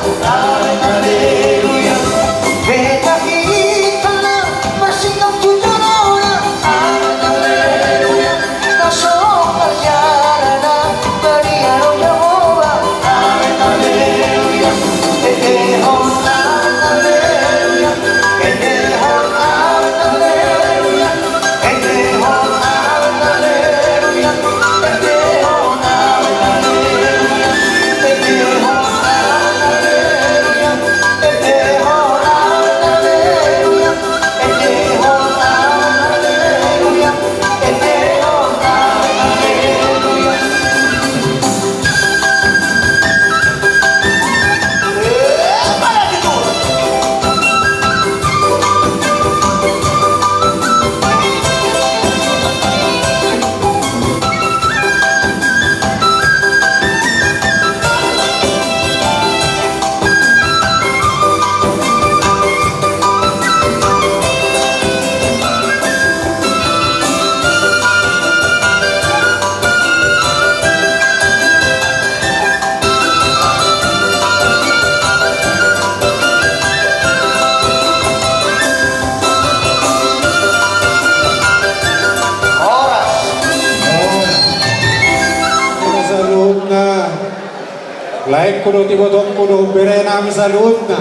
Lain kudu tibotok kudu bere nami salutna.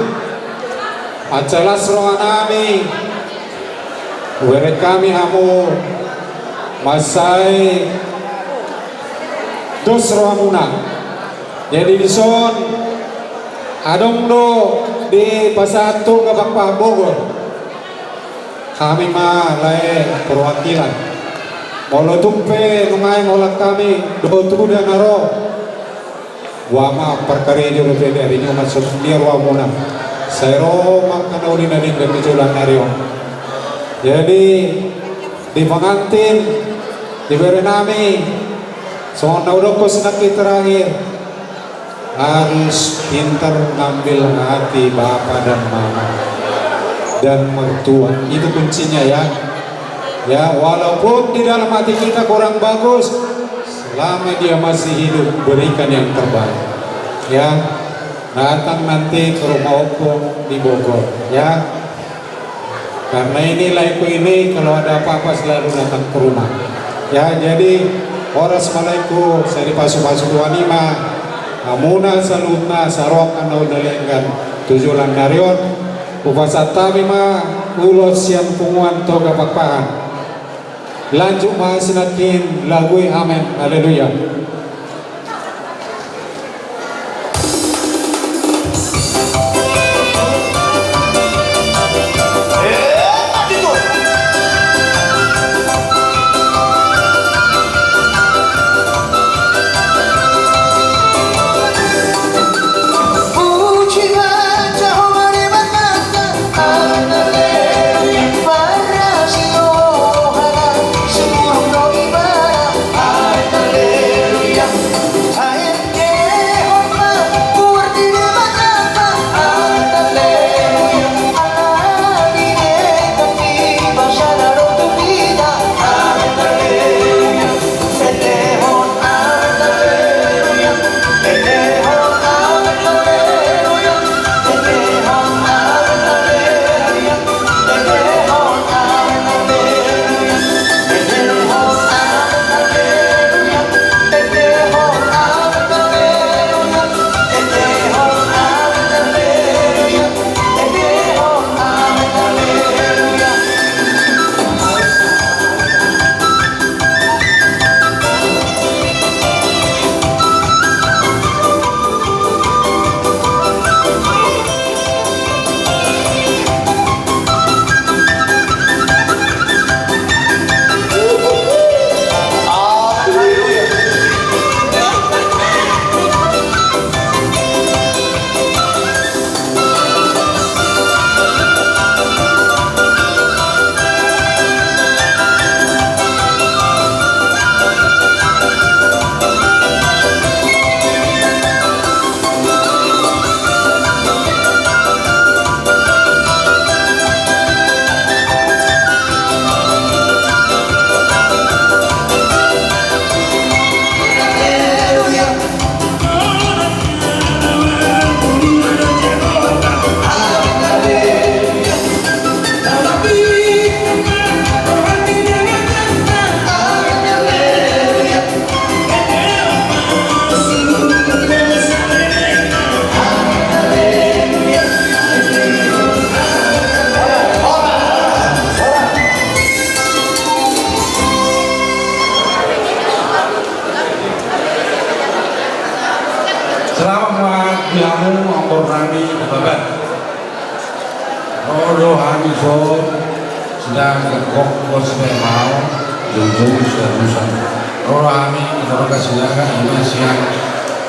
Acalas roa nami. Weret kami hamu masai dos roa muna. Jadi di son adong do di Pasatu Gabakpa Bogor. Kami mah lae perwakilan. Molo tumpe nungai molak kami do tu dan naro. Wama perkara itu dari nyuma dia wamuna. Saya makan ulin dan kejulan nario. Jadi di pengantin diberi nami soal naudoko senaki terakhir harus pintar ngambil hati bapak dan mama dan mertua, itu kuncinya ya. Ya, walaupun di dalam hati kita kurang bagus, selama dia masih hidup berikan yang terbaik. Ya, datang nanti ke rumah opung di Bogor. Ya, karena ini laiku ini kalau ada apa-apa selalu datang ke rumah. Ya, jadi oras malaiku saya dipasu-pasu wanima amuna salutna sarok anau dalenggan tujulan narion upasata mima ulos yang punguan toga pakpahan lanjut mahasinakin lagui amen haleluya. Diamu ampor nami babat rodo hami so sedang kekok bos mau jujur sudah rusak rodo hami kalau kasih kan ini siang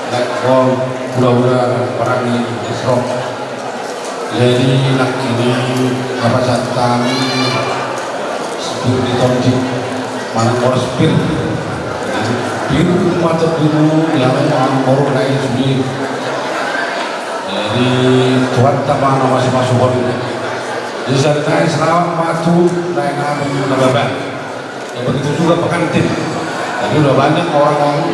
lekol pura-pura perangi esrok jadi nak ini apa catatan seperti tonjik mana kors pir biru mata biru yang ampor naik sendiri. Jadi Tuhan tak mana masih masuk ini. Jadi saya tanya selama matu naik nabi nababan. Ya begitu juga pengantin. Jadi udah banyak orang-orang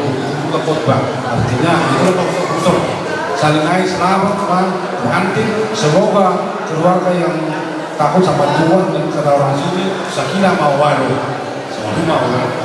juga khotbah. Artinya itu betul saling naik selamat pengantin. Semoga keluarga yang takut sama Tuhan dan kata orang sini sakinah mawaddah. Semoga mawaddah.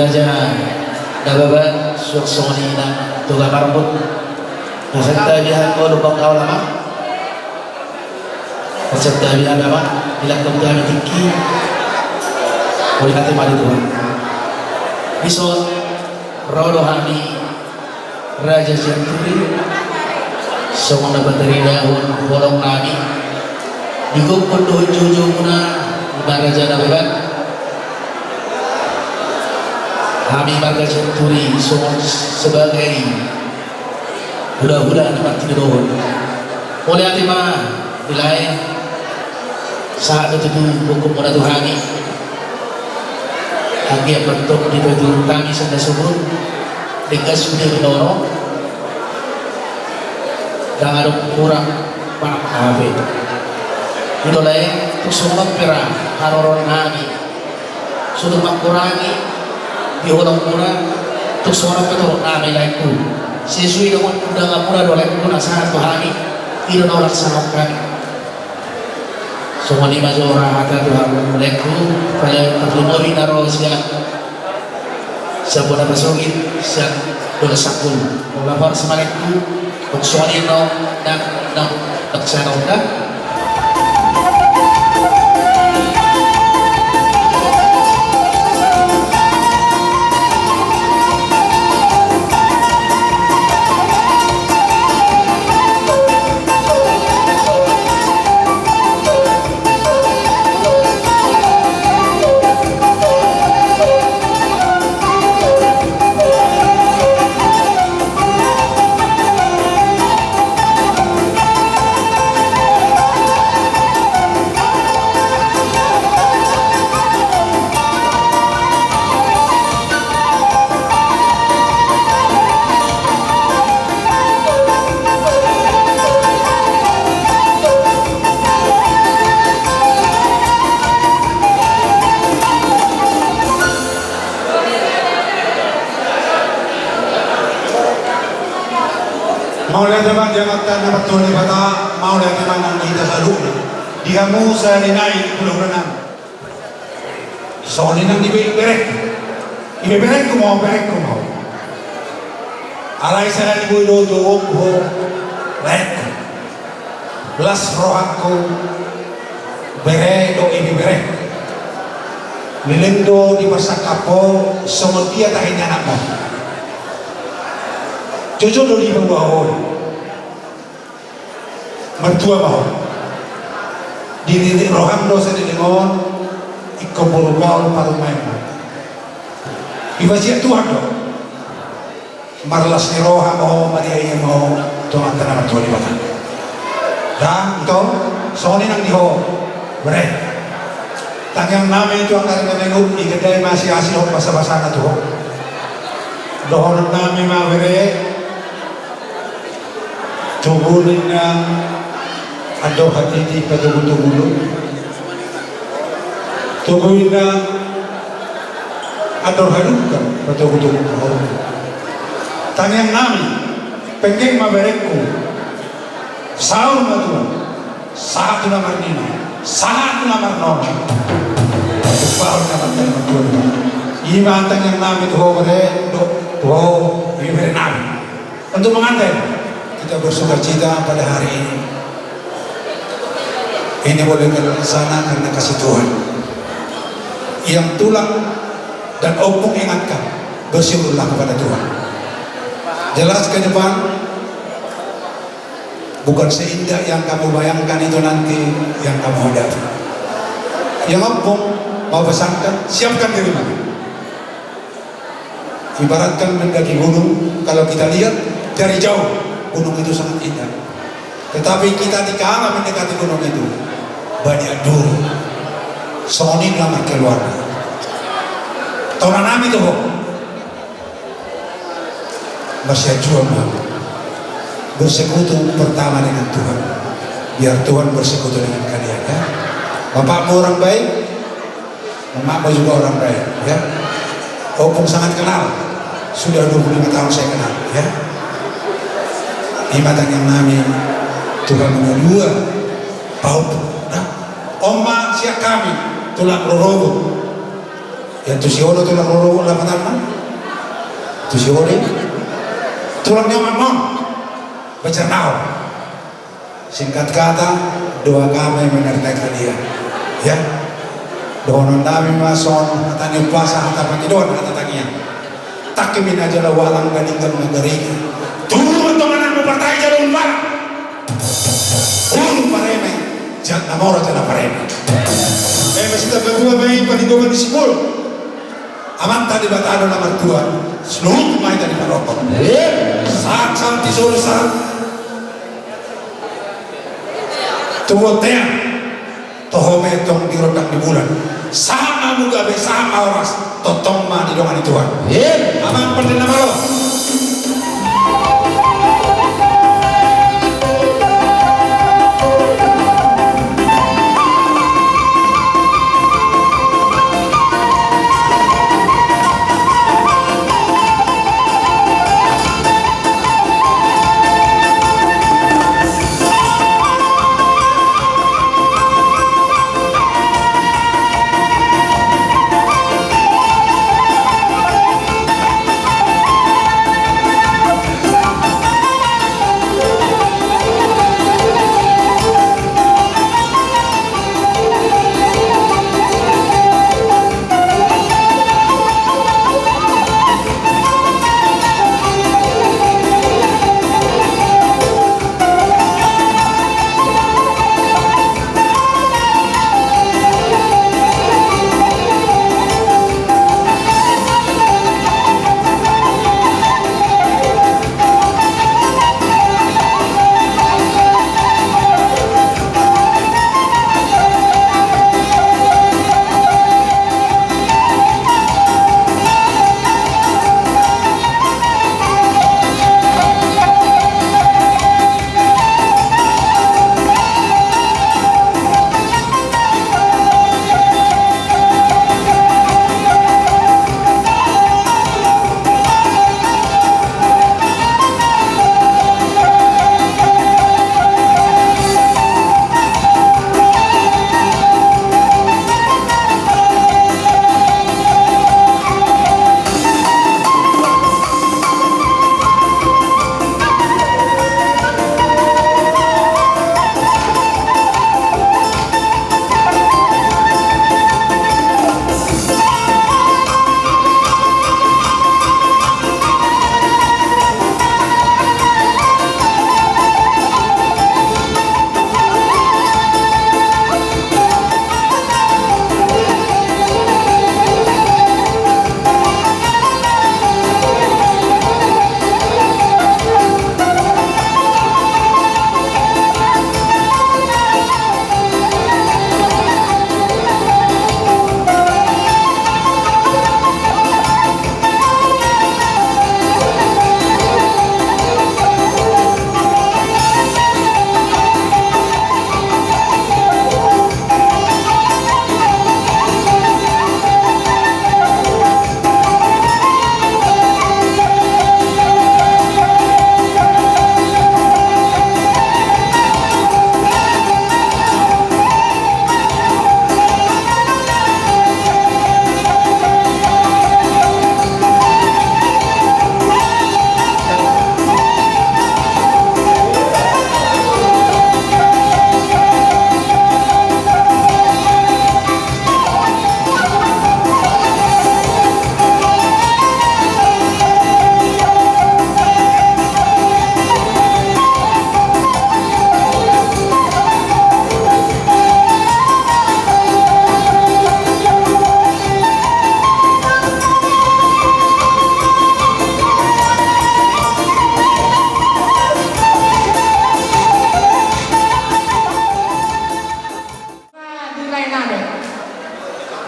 Raja Dababan suksoni na tuga marambut nasagta bihan ko lubang kau lama nasagta bihan lama bilang kami tinggi boleh nanti mari Tuhan bison rodohani Raja Janturi semua bateri dahun bolong nami digupun doh jojo muna Raja Dababan kami Marga Janturi sebagai budak-budak tempat tidur boleh hati mah wilayah saat itu hukum pada Tuhani lagi bentuk di baju kami sudah sebut dekat sudah mendorong dan ada kurang pak kafe itu lain untuk semua perang haroron kami sudah mengurangi di orang kurang untuk seorang peturut kami laiku sesuai dengan undangan murah oleh guna sangat Tuhani tidak nolak sangat kami semua lima orang ada Tuhan laiku pada terlumuri naro siang siapa dapat sogit siang boleh sakul lapor semalaiku untuk suami no dan saya dah Maulah teman jangan tanda betul ni bata maulah teman ang kita salud di kamu sa linay pulau renang so ninang ibe-berek ko mau alay sa nani boy do doong ho berek belas rohak ko bere do ibe-berek nilendo di pasakapo semutia tahinya anak mo jojo do di bawah mertua mau diri roham do sa dilingon ikobolobol parumay mo iba siya Tuhan do marlas ni roham mo mariaya mo tuhan ka na mertua di bawah dan ito soni nang diho bre tangyang namin ito ang karinganengod igaday masih-asih ho basa-basa na to dohon namin mawire tungulin na ado hati patugutugulo tungulin na ado halukan patugutugulo tangyang namin penggeng maberek ko saur na tuwan sahat na marnino sahat na marnon paul na marnon ima tangyang namin tuho bibere namin untuk mengantai kita bersuka cita pada hari ini. Ini boleh terlaksana karena kasih Tuhan. Yang tulang dan opung ingatkan, bersyukurlah kepada Tuhan. Jelas ke depan, bukan seindah yang kamu bayangkan itu nanti yang kamu hadapi. Yang opung mau pesankan, siapkan diri. Ibaratkan mendaki gunung, kalau kita lihat dari jauh. Gunung itu sangat indah, tetapi kita dikala mendekati gunung itu banyak duri, soni lamar keluarga. Tahun nami itu masih jual bersekutu pertama dengan Tuhan, biar Tuhan bersekutu dengan kalian ya. Bapakmu orang baik, mamamu juga orang baik ya. Opung sangat kenal, sudah 25 tahun saya kenal ya. Imatang yang nami Tuhan mengadua bau nah oma siap kami tulang rorobo Yang tu si Olo tulang lulu lah pertama. Tu si Olo tulangnya memang bercernau. Singkat kata, doa kami menyertai kalian. Ya, doa kami mason atau puasa atau pangidon atau tangian. Tak kami aja lah walang ganingkan negeri. Turun teman-teman mempertai jalur barat. Turun pareme, jangan namora jangan pareme. Mesti berdua main panidogan di Sibul. Aman tadi batado na mertua. Seluruh pemain tadi parokok. Saat di Sulsel. Tuwotea. Tohome tong dirodang di bulan. Sama mugabe sama oras. Totong ma di dongan Tuhan. Aman perdana malo.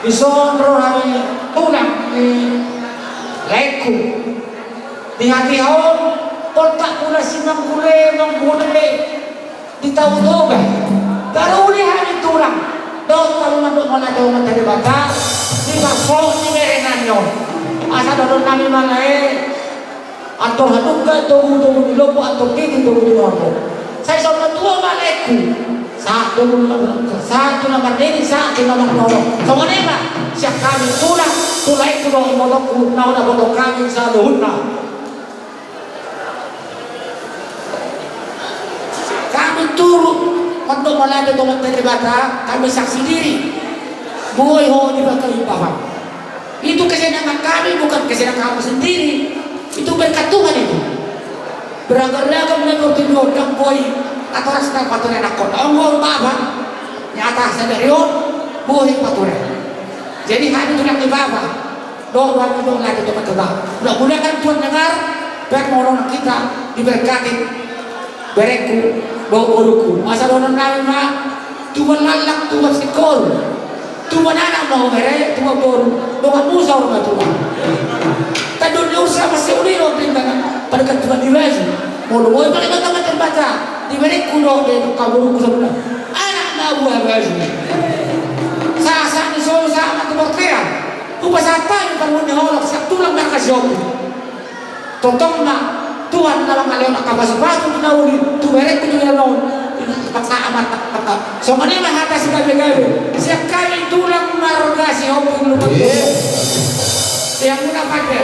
Isondro hari tulang di leku di hati haon kontak pula sinang kule menggune di tahu toga baru ni hari tulang dong kalau mandok mana dong dari bata di masuk di merenanyo asa dodon nami malai atau haduka tunggu di lopo atau kiki tunggu di lopo saya sama tua maleku satu nomor ini, satu nomor nolong. Kemudian siap kami tulah itu dong motoku, nauna motok kami saluhuna. Kami turun untuk melalui teman terlibat, kami saksi diri. Boy ho di belakang paham. Itu kesenangan kami, bukan kesenangan kamu sendiri. Itu berkat Tuhan itu. Beragam-ragam negor tujuan yang boy atau rasa paturan akon. Onggol baba nyata sadarion boy paturan. Jadi hari itu yang di baba. Doa dong lagi tempat tebak. Mudah-mudahan Tuhan dengar permohonan kita diberkati. Bereku doa uruku. Masa doa nabi mah Tuhan lalak Tuhan sekol. Tuhan anak mau bere Tuhan boru. Doa Musa rumah Tuhan. Kadon usah masih uliro dengan pada Tuhan diwasi. Mulu boy paling teman terbaca. Diberi kudo de kaburu kudo. Anak nabu abas. Sa ni so sa mat berkaya. Upasata yung pangunya holok sa tulang na kasyok. Totong na Tuhan na lang alaw na kabasabado na uli. Tuwere ko yung alaw. Pakaamat. So kanina hata si gabi-gabi. Siya kami tulang marga si Hoping lumat. Siya muna pake.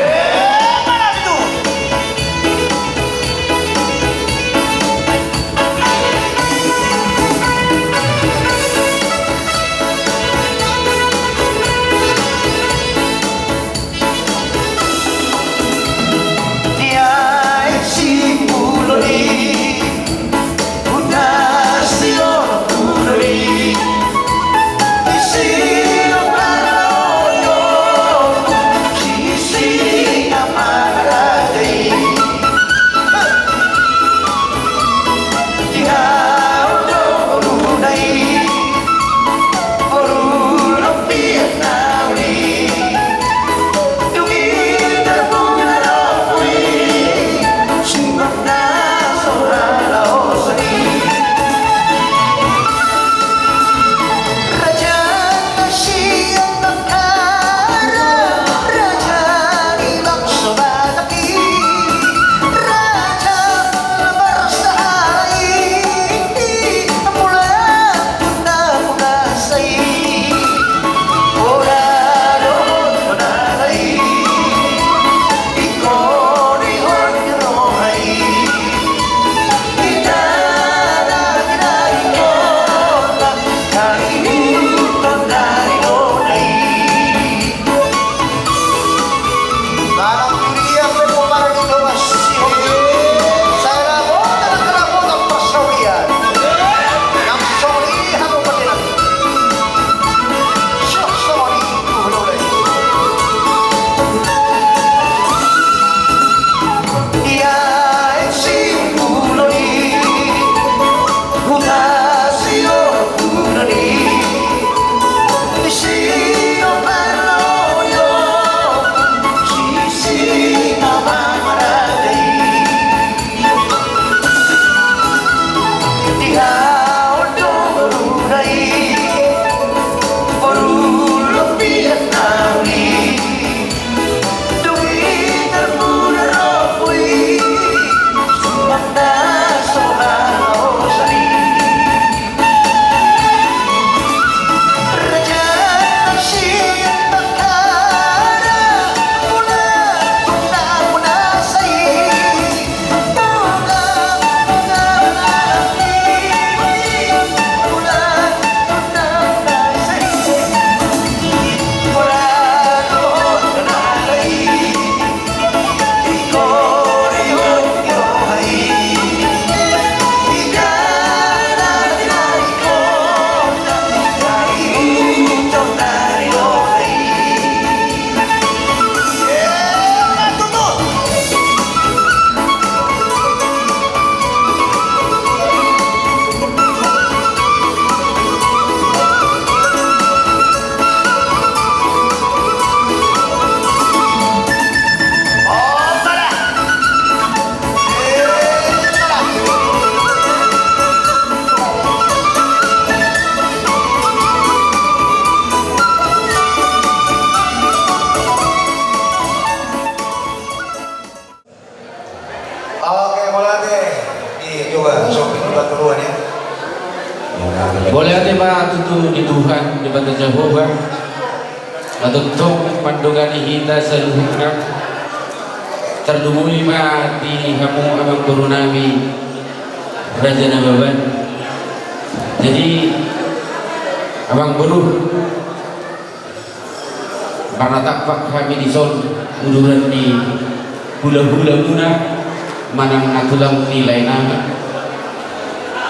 Oke, mulai deh. Ini juga shopping buat keluar ya. Boleh ada ba tutu di Tuhan di batu Jehovah matutong pandungani kita sa luhurna terdumuli ma di hamung amang guru nami Raja Nababan. Jadi abang guru karena tapak kami di son uduran di hula-hula muna manang natulang nilai nama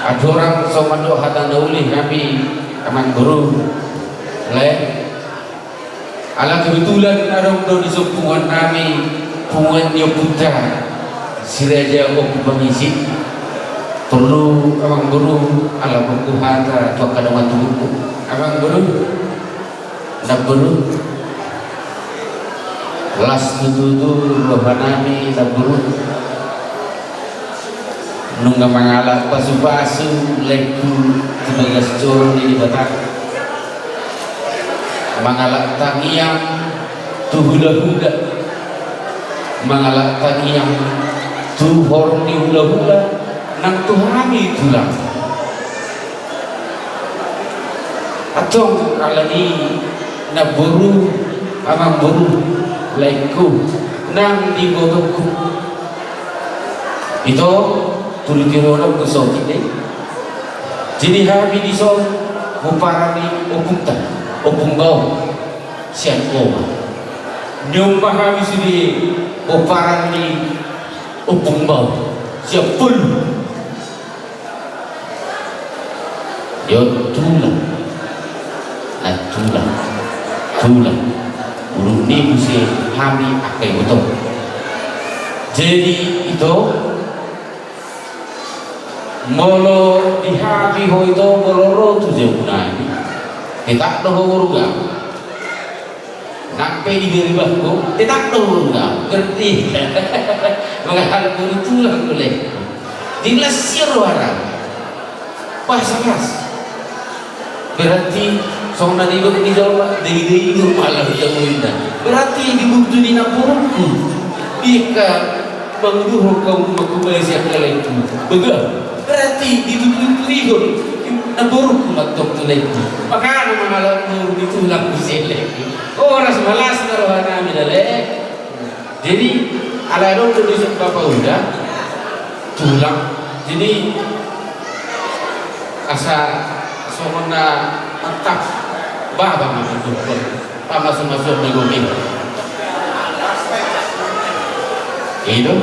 ada orang somado hatan dauli kami abang guru le ala kebetulan arong do di sumpungan kami pungan dia putra si Raja Om Pemisi perlu abang guru ala berkuhata atau kadang tubuhku abang guru nak guru las tututu rohanami nak guru nungga mangalak pasu-pasu leku sebagai securun ini batak mangalak tangiang tu hula-hula mangalak tangiang tu horong di hula-hula nang tuhami tulang atong kalani na buru amang buru laiku nang di bodoku itu tulitirona kusoti deh jadi habi di son muparani opunta opunggau siangko nyumpa habi sudi oparani opunggau siapun yo tulang urung ni musi hami akai betul jadi itu molo di hami ho itu moloro tu jeunai kita doh uruga nampe di geribahku kita doh uruga gerti menghal guru tulang boleh dilasir warang pas berarti song nani lo ni jauh dari malah temuinda berarti dibukti di naburku ika menguduh kaum makubali siap lelaki begal berarti ditutupi naburku matok lelaki maka nama malam itu laku lelaki orang semalas narohana midale jadi ala dong tulis bapak udah tulang jadi asa somona mantap baba masuk masuk negeri itu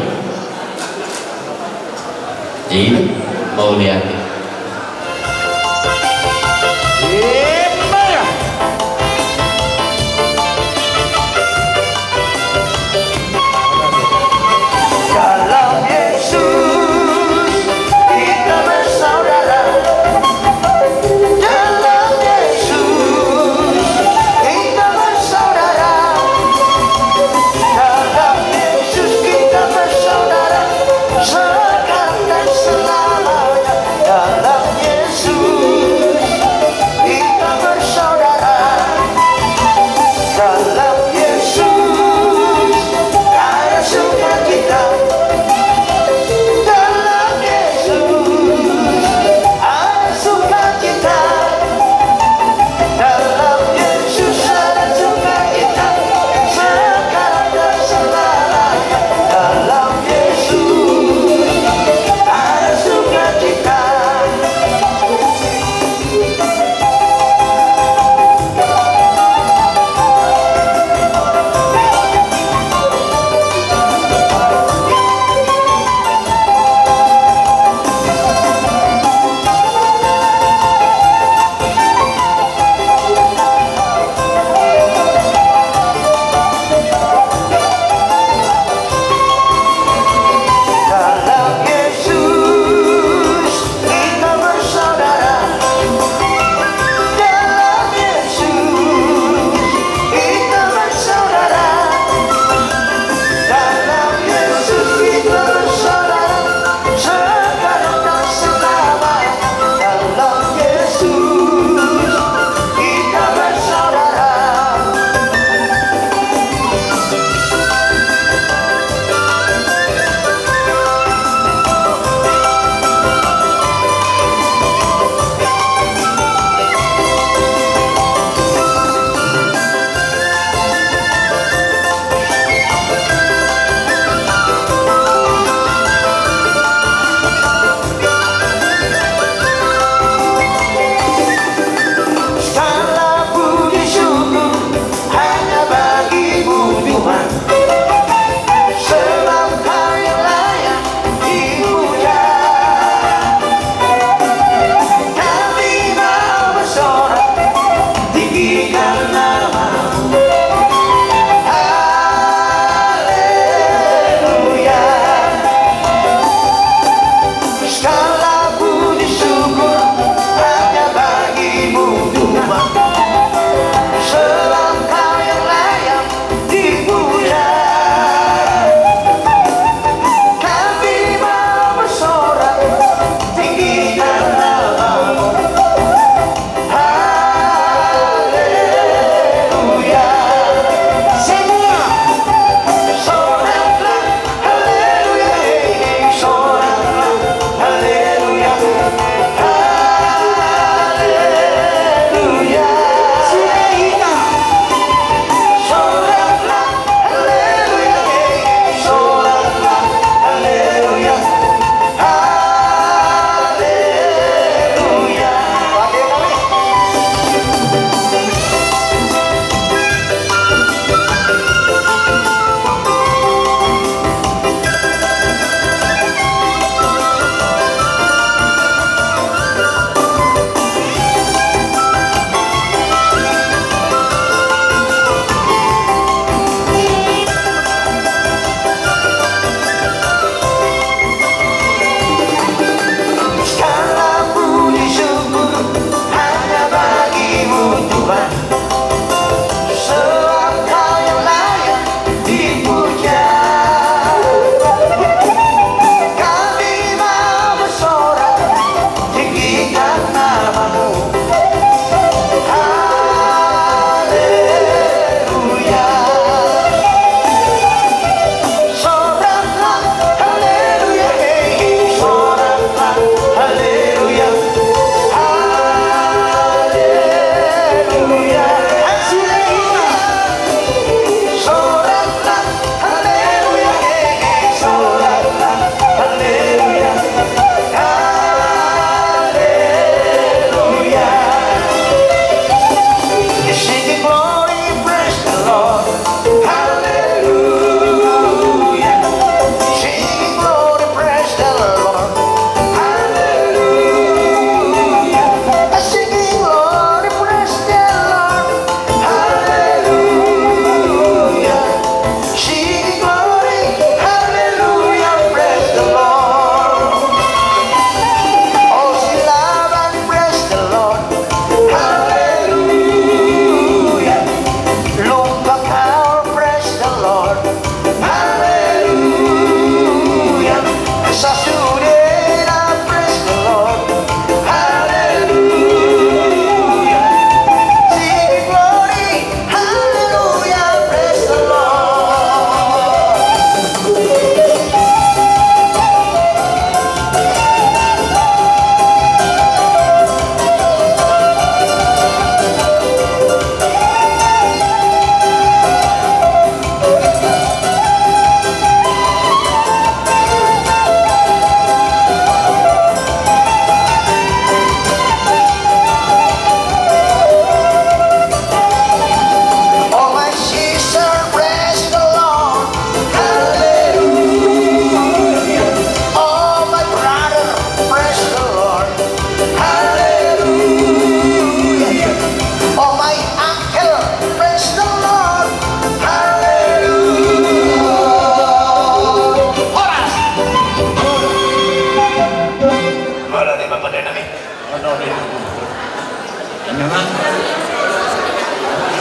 jadi mau lihat Sekarang dan selamanya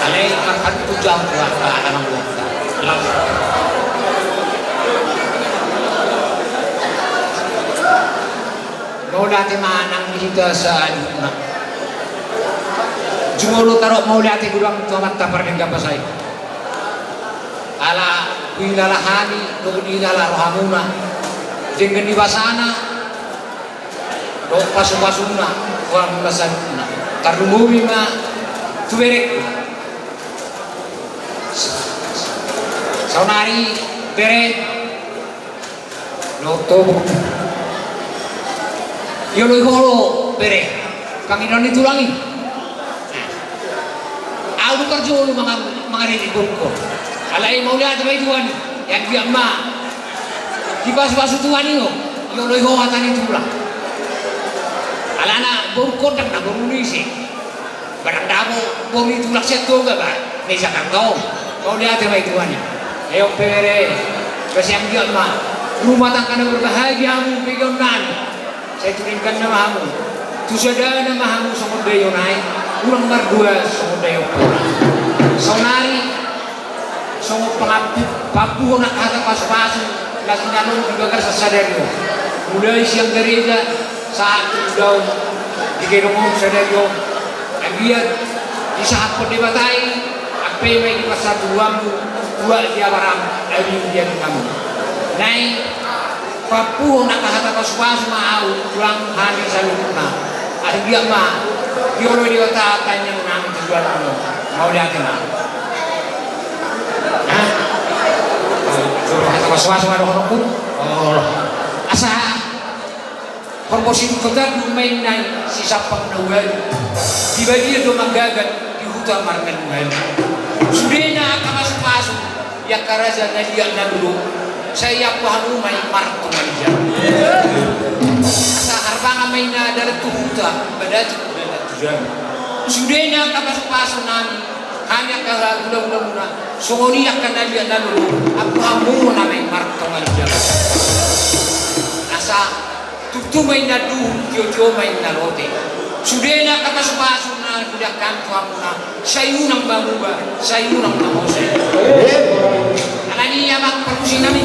Alay akan tujang buat anak kita. Mau dati manang kita sa na. Jumolo tarok mau dati gulang tuamat tapar ng kapasay. Ala kuilalahani kuinala rohamuna. Dengan dibasana do pasu-pasuna orang pasana. Karumumi ma tuberek. Saunari beret no tobo. Yo lo holo bere Panginoon itulangi. Aku kerja lu mga rinibong alay mau lihat ba Tuhan yang dia ma di pas-pas Tuhan iyo yo lo ho hatan itulang alana bongkot na bumulisi barang damo bumi tulak siya to ba may sakang tao mau lihat ba Tuhan ayo pere kasi ang dia ma rumah tangga na berbahagia mo bigyan nani saya turingkan nama kamu tusada nama kamu sama dayo naik ulang berdua sama dayo pulang sonari sama pengabdi papu nak kata pas-pasu lagi nalung dibagar sasadario mulai siang gereja saat daun digeromong sadario agiat di saat perdebatai apa yang di pasar dua dia barang lagi dia kamu naik papu nak kata pas-pasu mau pulang hari salutna ada dia mah dia lo dia tanya nang tujuan kamu mau lihat kena kata pas-pasu ada orang pun asa promosi kota main naik si sapang nawal tiba-tiba do manggagat di hutan margan nawal sudahnya kata pas-pasu ya karaja na dia na dulu saya paham main marto manja sa harbang main na darat tuhuta badati tujuan sudahnya kata pas-pasu nami hanya kalau gula-gula muna sungoni akan dia na dulu aku hamu na main marto manja asa tutu main na du jojo main na lote sudahnya kata pas-pasu na budak kanto amuna sayunang bamuba sayunang mamose alani yamang perkusi nami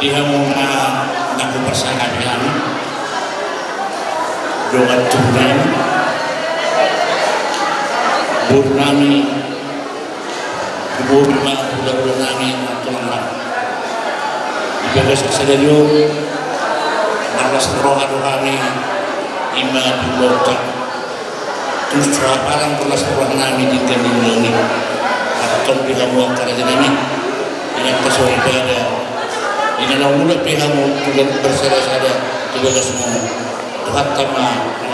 Dia mau ngaku persahabatan doa Tuhan Burnami Ibu Bima budak-budak nami Tuhan Ibadah kesadaran Naras rohani kami Ima dulota Terus parang kelas rohani nami di kandung ini Atau kamu akan aja nami Ingat kesuai ibadah Ini namulah pihamu Tuhan bersada-sada Tuhan semua Tuhan tama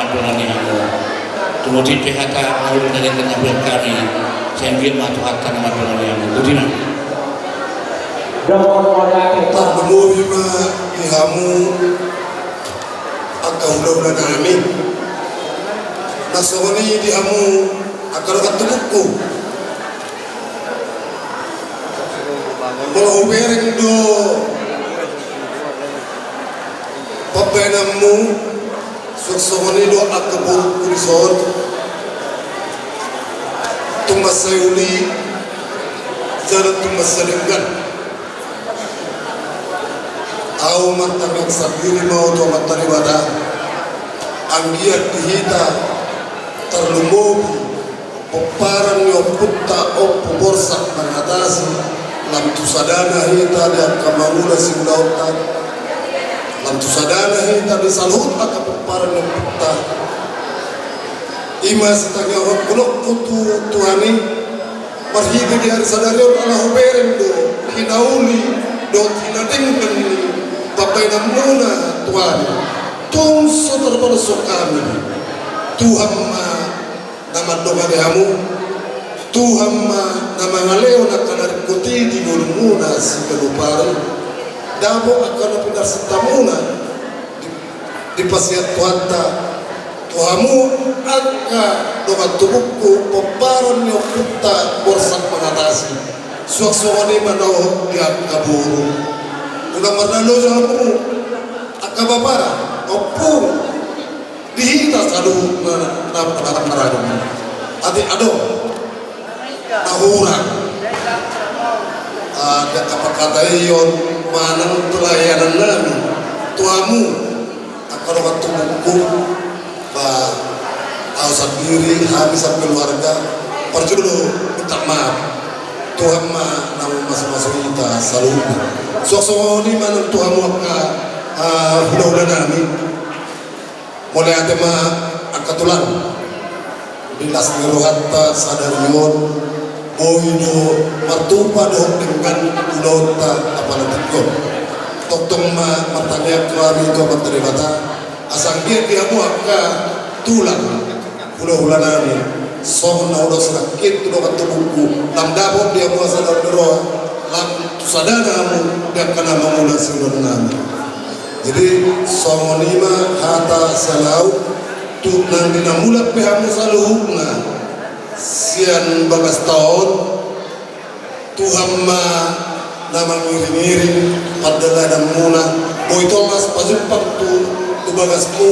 Tuhan nihamu Tuhan di pihak Tuhan dari kenabian kami Saya biar Tuhan tama Tuhan nihamu Tudina Terdemu bima pihamu Akau udah nami Nasawani dihamu Akau katubuku Mau bereng do Papenamu Suksoni do akabur kurisor Tumasayuli Jalan tumasalinggan Au martabat sabiri mau to mataribada Anggiat dihita Terlumubi Peparan yo putta oppo borsak mengatasi Lam tusadana hita dan kamamula singdautan Lam tusadana hita di salut maka peparan yo putta Ima setangnya kulok kutu tuhani Marhidi di hari sadarion ala huberen do Hinauli do hinadingkan Bapak namuna tuhani Tungso terpelesok kami Tuhan ma nama doa dehamu Tuhan ma nama ngaleo nak kanar kuti di mulmuna si pelupari dabo akan pindar setamuna di pasiat tuanta Tuhamu angka doa tubuhku peparan yang kita borsak mengatasi suak-suakani manau dia kaburu udah mernalo jamu akabapara opung dihita sadu na maragam ati ado nahurang ada kapakata iyon manang pelayanan nami tuamu akan waktu buku ba ausap diri habis keluarga perjulo minta maaf Tuhan ma nama masuk-masuk kita selalu sok-sok ini manang tuamu udah nami mulai ada ma akatulan bilas nirohatta sadarion boyno martupa doh dengan ulota apalagi kok toktong ma martanya kami ko materibata asang dia muaka tulang ulah-ulanani sona udah sakit udah katubuku lam dapot dia mua sadar niro lam sadana mu dan kana mamula singgon nami jadi songonima hata salau tu nang dinamulat pehamu saluhuna sian bagas tahun Tuhan ma nama ngiring-ngiring padala dan muna boy Thomas pajupang tu bagasmu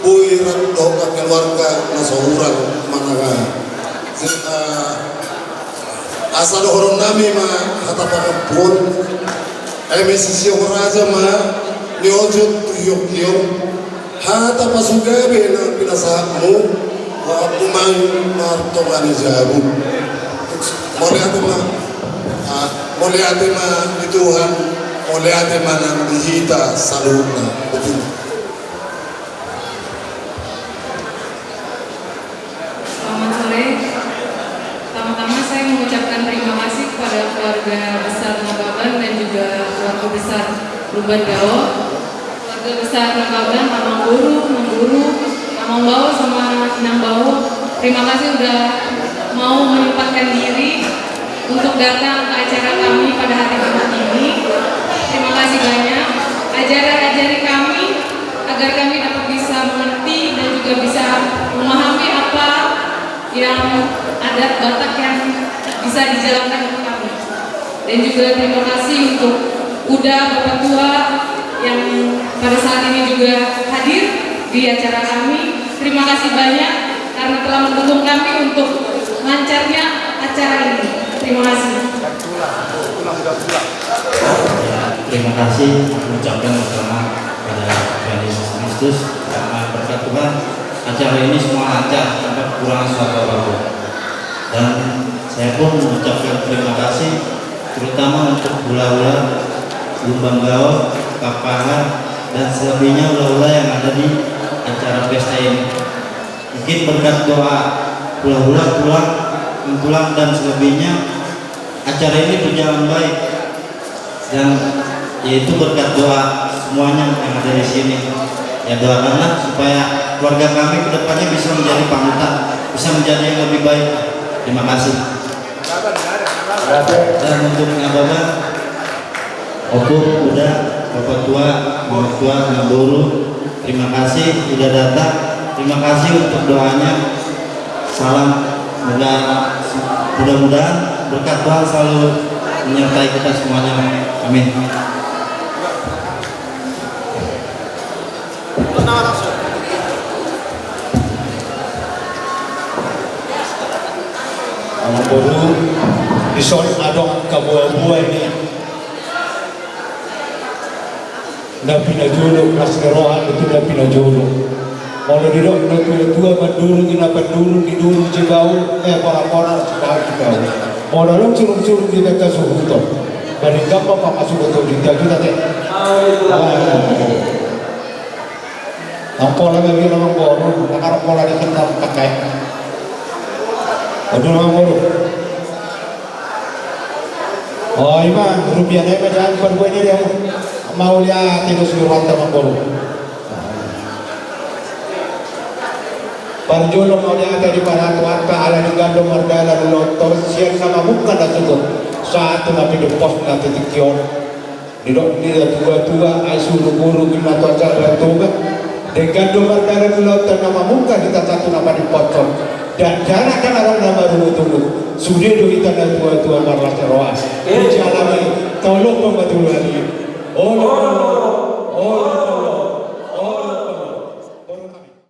boy rando ka keluarga nasahurang managa asal horon nami ma hata pakapun MSC raja ma niojot tuyok-tuyok hata pasugabe na pinasamu wa umay martongani jabu moli ate ma di Tuhan moli ate ma nang dihita saluna betul. Selamat sore. Pertama-tama saya mengucapkan terima kasih kepada keluarga besar Nagaban dan juga keluarga besar Lumban Gao, keluarga besar Nagaban, Mamang Guru, Mamang Bau sama Inang Bau. Terima kasih udah mau menyempatkan diri untuk datang ke acara kami pada hari Jumat ini. Terima kasih banyak. Ajari kami agar kami dapat bisa mengerti dan juga bisa memahami apa yang adat Batak yang bisa dijalankan untuk kami. Dan juga terima kasih untuk Uda Bapak Tua yang pada saat ini juga hadir di acara kami. Terima kasih banyak karena telah mendukung kami untuk lancarnya acara ini. Terima kasih. terima kasih mengucapkan pertama pada Tuhan Yesus Kristus karena berkat Tuhan acara ini semua lancar tanpa kekurangan suatu apapun. Dan saya pun mengucapkan terima kasih terutama untuk hula-hula, lumbang gaul, kapahan, dan selebihnya hula-hula yang ada di acara pesta ini. Mungkin berkat doa hula-hula pulang dan selebihnya acara ini berjalan baik, dan yaitu berkat doa semuanya yang ada di sini. Ya doakanlah supaya keluarga kami kedepannya bisa menjadi panutan, bisa menjadi yang lebih baik. Terima kasih. Dan untuk Ngababan, Opung, udah Bapak Tua, Mama Tua, Ngaburu, terima kasih sudah datang. Terima kasih untuk doanya. Salam, mudah-mudahan berkat Tuhan selalu menyertai kita semuanya. Amin. Ang buru isol adong kabuhay ni na pinajulog na serohan itu na pinajulog. Kalau didok na tua mandulung ina pandulung didulung cibau para cibau cibau. Kalau long curung di dekat suhuto. Dari gambar pak masuk betul di kita teh. Ang pola lagi namang boru, nakarap pola di kenal pakai. Aduh namang boru. Oh iman, rupiah ni macam perbuat ni dia. Mau lihat terus lewat namang boru. Parjolo mau lihat di para tuan ala di gandum mardala lotor siang sama bukan dah cukup. Saat tu nabi depos nanti tikion. Didok dia tua aisuru guru kita tu acara tu kan. Dengan domar darah lautan nama muka kita satu nama dipotong dan jarak kan orang nama tunggu sudah do kita dan tua marlah teroas. Ini alami tolong pembantu lagi. Oh.